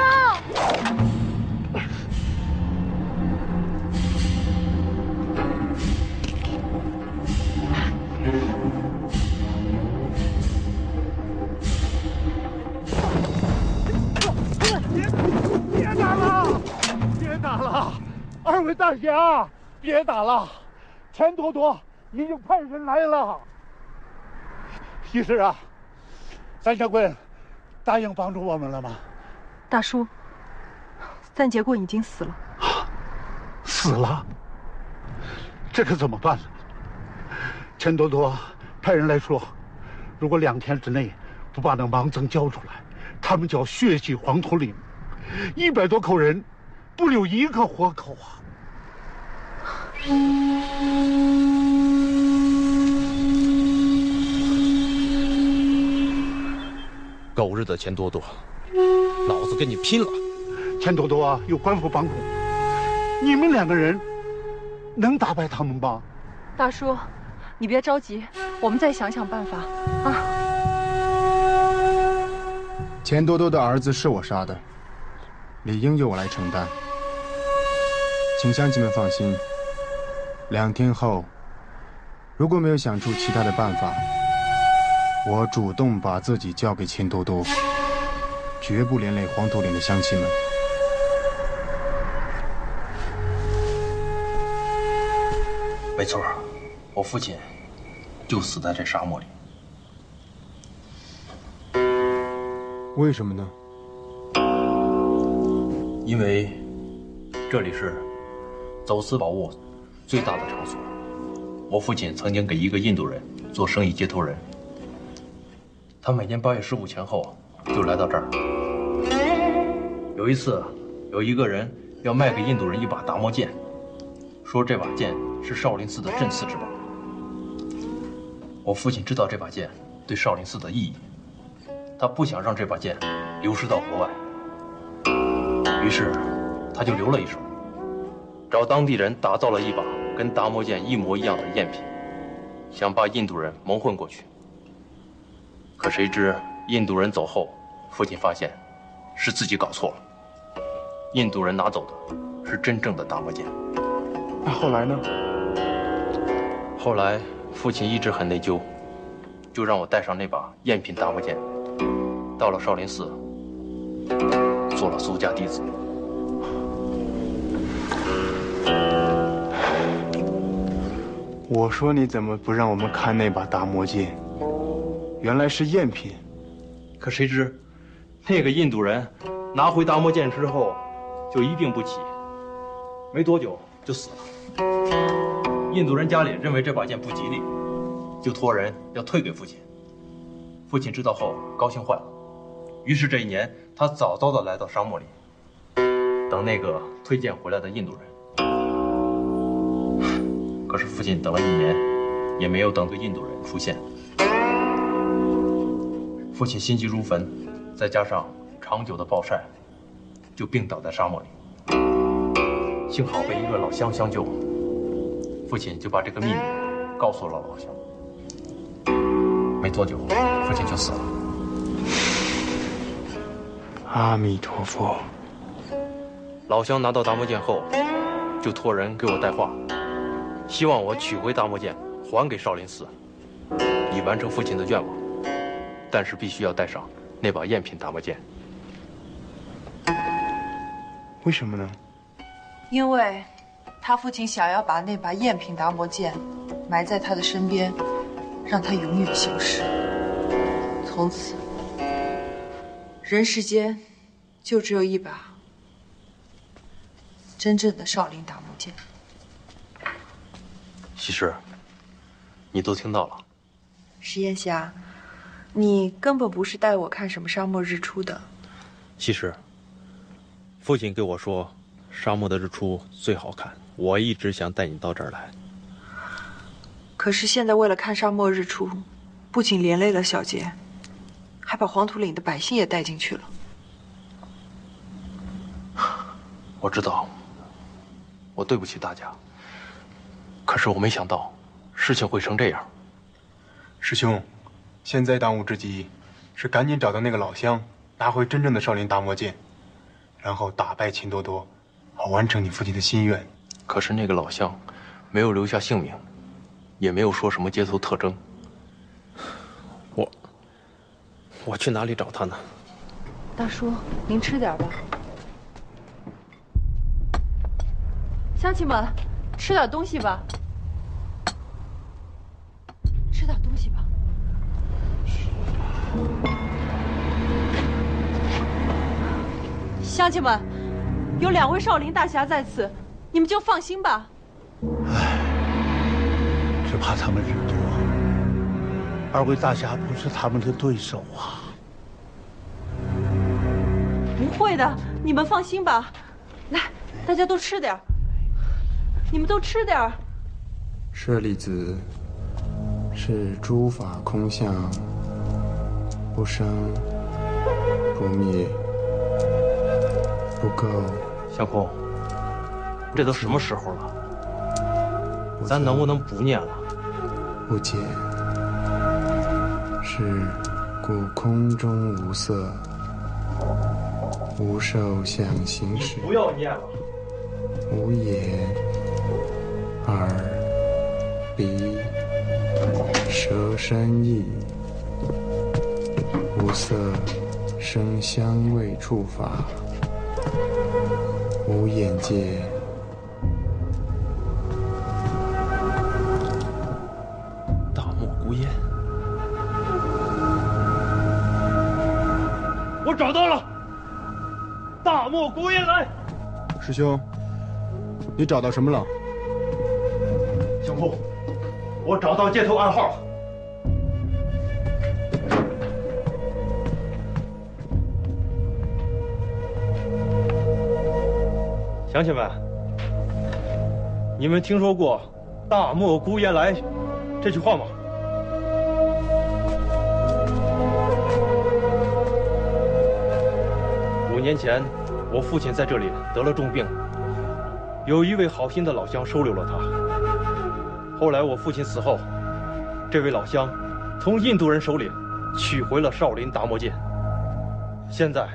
别打了！别打了！二位大侠，别打了！钱多多已经派人来了。西施啊，三节棍答应帮助我们了吗？大叔，三节棍已经死了。死了？这可怎么办呢？钱多多派人来说，如果2天之内不把那盲僧交出来，他们就要血洗黄土岭，100多口人，不留一个活口啊！狗日的钱多多，老子跟你拼了！钱多多啊，有官府帮助，你们2个人能打败他们吗？大叔，你别着急，我们再想想办法啊。钱多多的儿子是我杀的，理应由我来承担。请乡亲们放心，2天后，如果没有想出其他的办法，我主动把自己交给钱多多，绝不连累黄土岭的乡亲们。没错，我父亲就死在这沙漠里。为什么呢？因为这里是走私宝物最大的场所。我父亲曾经给一个印度人做生意接头人，他每年8月15前后就来到这儿。有一次，有一个人要卖给印度人一把达摩剑，说这把剑是少林寺的镇寺之宝。我父亲知道这把剑对少林寺的意义，他不想让这把剑流失到国外，于是他就留了一手，找当地人打造了一把跟达摩剑一模一样的赝品，想把印度人蒙混过去。可谁知印度人走后，父亲发现是自己搞错了，印度人拿走的是真正的达摩剑。那后来呢？后来父亲一直很内疚，就让我带上那把赝品达摩剑，到了少林寺，做了俗家弟子。我说你怎么不让我们看那把达摩剑？原来是赝品。可谁知，那个印度人拿回达摩剑之后，就一病不起，没多久就死了。印度人家里认为这把剑不吉利，就托人要退给父亲。父亲知道后高兴坏了，于是这一年他早早的来到沙漠里，等那个推荐回来的印度人。可是父亲等了1年，也没有等个印度人出现。父亲心急如焚，再加上长久的暴晒，就病倒在沙漠里。幸好被一个老乡相救，父亲就把这个秘密告诉了老乡。没多久，父亲就死了。阿弥陀佛。老乡拿到达摩剑后，就托人给我带话，希望我取回达摩剑，还给少林寺，以完成父亲的愿望。但是必须要带上那把赝品达摩剑。为什么呢？因为他父亲想要把那把赝品达摩剑埋在他的身边，让他永远消失。从此，人世间就只有一把真正的少林达摩剑。西施，你都听到了。石艳霞，你根本不是带我看什么沙漠日出的。其实，父亲对我说，沙漠的日出最好看。我一直想带你到这儿来。可是现在为了看沙漠日出，不仅连累了小杰，还把黄土岭的百姓也带进去了。我知道，我对不起大家。可是我没想到，事情会成这样。师兄，现在当务之急是赶紧找到那个老乡，拿回真正的少林大魔剑，然后打败秦多多，好完成你父亲的心愿。可是那个老乡没有留下姓名，也没有说什么街头特征。我去哪里找他呢？大叔，您吃点吧。乡亲们，吃点东西吧。吃点东西吧。乡亲们，有2位少林大侠在此，你们就放心吧。只怕他们人多，2位大侠不是他们的对手啊。不会的，你们放心吧。来，大家都吃点儿。你们都吃点儿。舍利子，是诸法空相，不生不灭，不垢。相公，这都什么时候了？咱能不能不念了？不解，是故空中无色，无受想行识。不要念了。无眼、耳、鼻、舌、身、意，无色、声、香味、触法，无眼界。大漠孤烟，我找到了！大漠孤烟来！师兄，你找到什么了？相公，我找到接头暗号了。乡亲们，你们听说过“大漠孤烟来”这句话吗？5年前，我父亲在这里得了重病，有一位好心的老乡收留了他。后来我父亲死后，这位老乡从印度人手里取回了少林达摩剑。现在，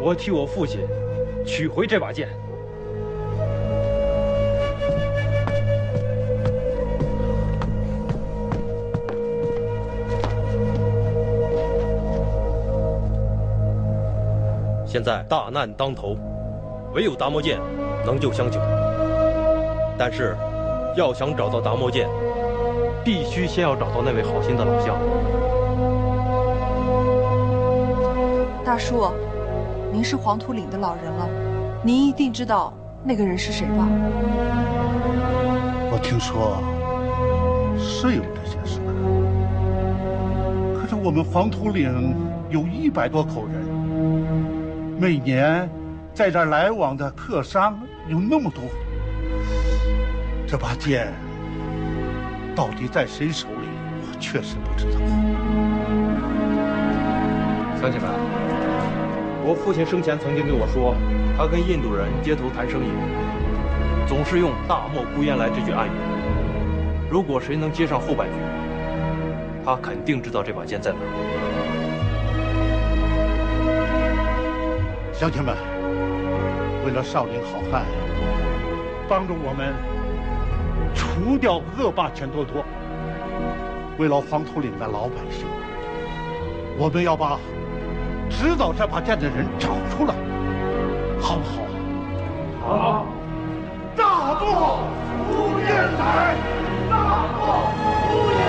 我替我父亲取回这把剑。现在大难当头，唯有达摩剑能救香九。但是，要想找到达摩剑，必须先要找到那位好心的老乡。大叔，您是黄土岭的老人了，您一定知道那个人是谁吧？我听说是有这些事，可是我们黄土岭有100多口人，每年在这儿来往的客商有那么多，这把剑到底在谁手里，我确实不知道。乡亲们，我父亲生前曾经对我说，他跟印度人接头谈生意，总是用“大漠孤烟来”这句暗语。如果谁能接上后半句，他肯定知道这把剑在哪儿。乡亲们，为了少林好汉，帮助我们除掉恶霸钱多多，为了黄土岭的老百姓，我们要把知道这把剑的人找出来，好不好？好。大漠孤烟来，大漠孤烟来。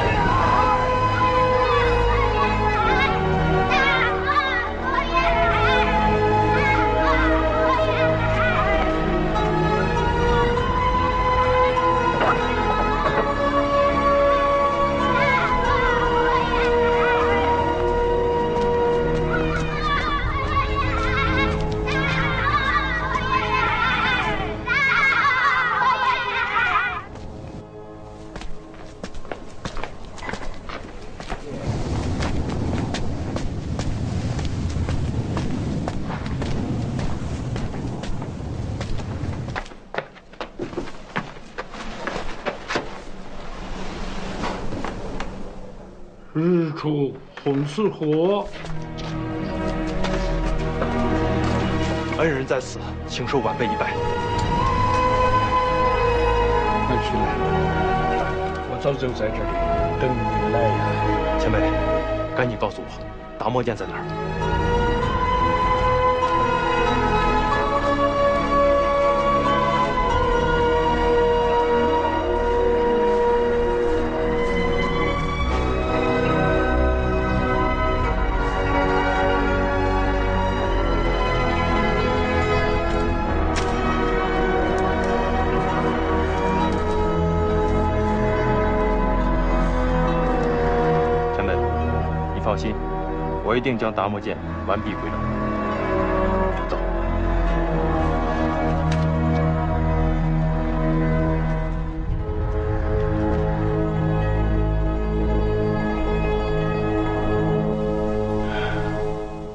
日出红似火。恩人在此，请受晚辈一拜。快起来，我早就在这里等你来呀。前辈，赶紧告诉我，达摩剑在哪儿？放心，我一定将达摩剑完璧归赵。走。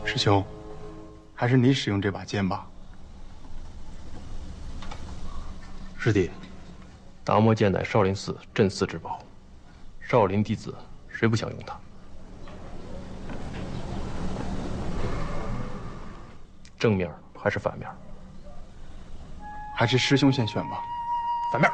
师兄，还是你使用这把剑吧。师弟，达摩剑乃少林寺镇寺之宝，少林弟子谁不想用它？正面还是反面？还是师兄先选吧。反面。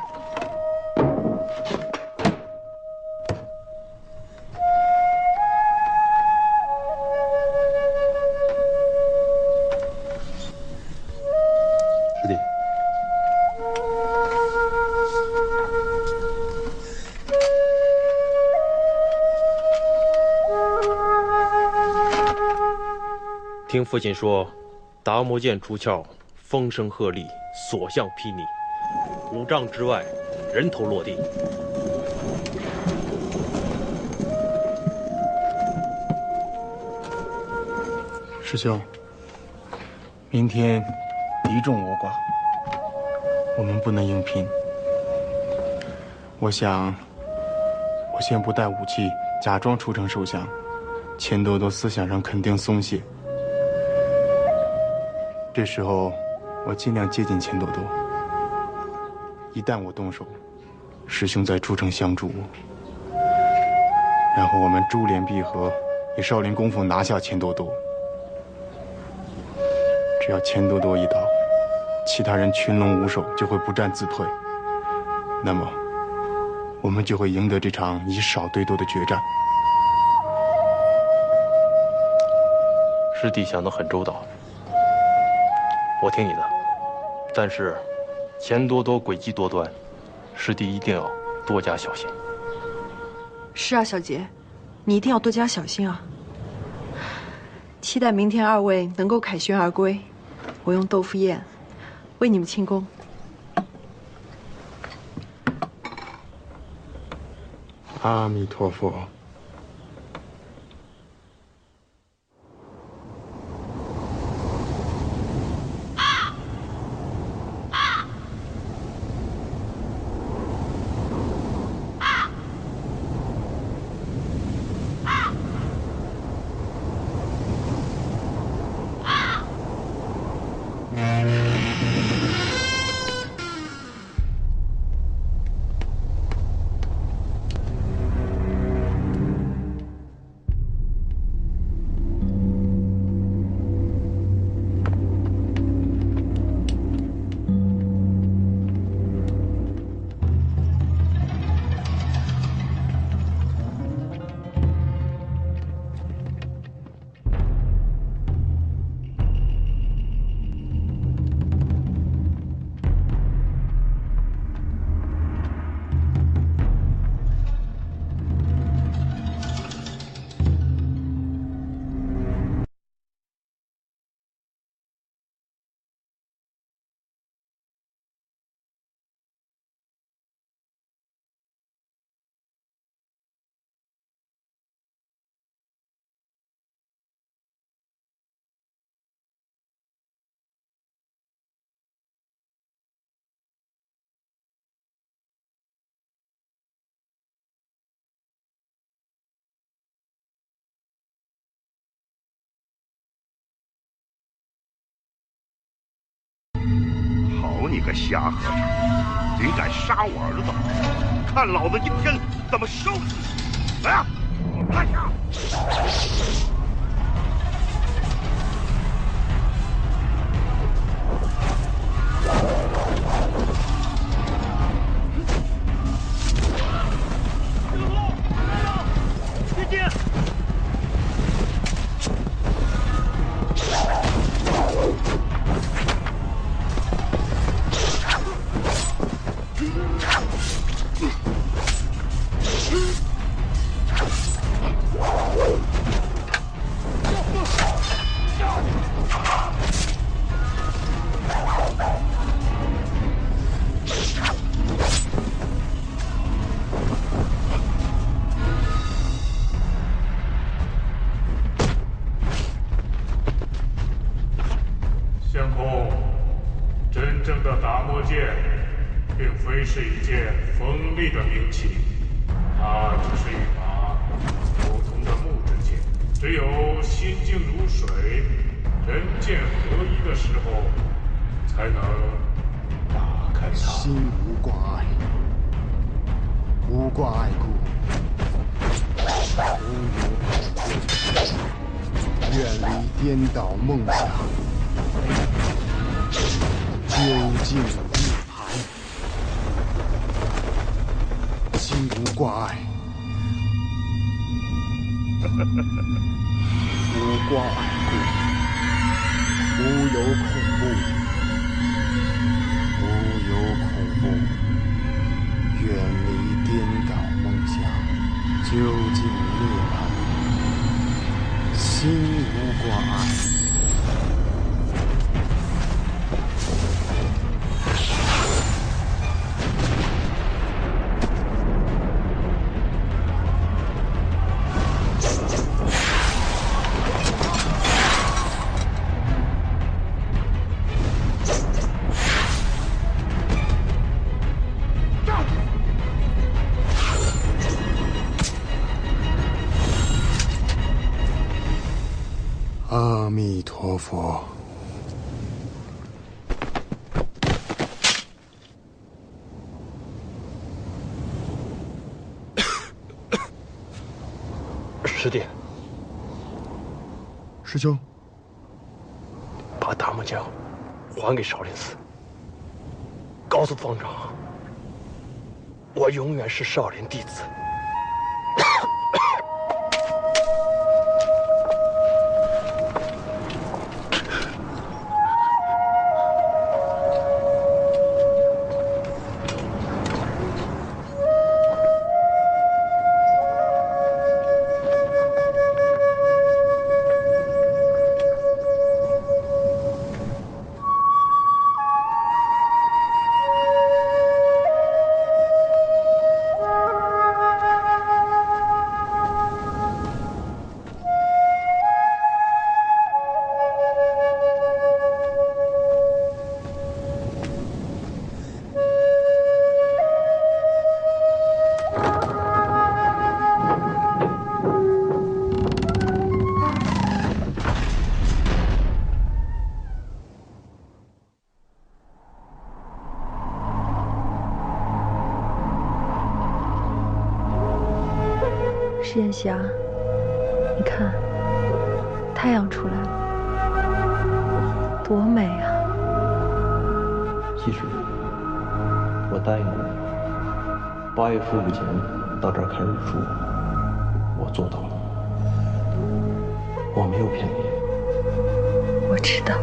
师弟，听父亲说。达摩剑出鞘，风声鹤唳，所向披靡，5丈之外，人头落地。师兄，明天敌众我寡，我们不能硬拼。我想，我先不带武器，假装出城受降，钱多多思想上肯定松懈。这时候，我尽量接近钱多多。一旦我动手，师兄再出城相助我，然后我们珠联璧合，以少林功夫拿下钱多多。只要钱多多一倒，其他人群龙无首，就会不战自退。那么，我们就会赢得这场以少对多的决战。师弟想得很周到。我听你的，但是钱多多诡计多端，师弟一定要多加小心。是啊，小杰，你一定要多加小心啊！期待明天2位能够凯旋而归，我用豆腐宴为你们庆功。阿弥陀佛。好你个瞎和尚，竟敢杀我儿子！看老子今天怎么收拾你！来啊！相公，真正的达摩剑，并非是一件锋利的兵器，它只是一把普通的木质剑。只有心静如水、人剑合一的时候，才能打开它。心无挂碍，无挂碍故，无有恐怖，远离颠倒梦想。究竟涅槃，心无挂碍，无挂碍故，无有恐怖，无有恐怖，远离颠倒梦想，究竟涅槃，心无挂碍。阿弥陀佛。师弟，师兄，把达摩剑还给少林寺，告诉方丈，我永远是少林弟子。石艳霞，你看，太阳出来了，多美啊！其实，我答应过你，8月15前到这儿看日出，我做到了，我没有骗你。我知道。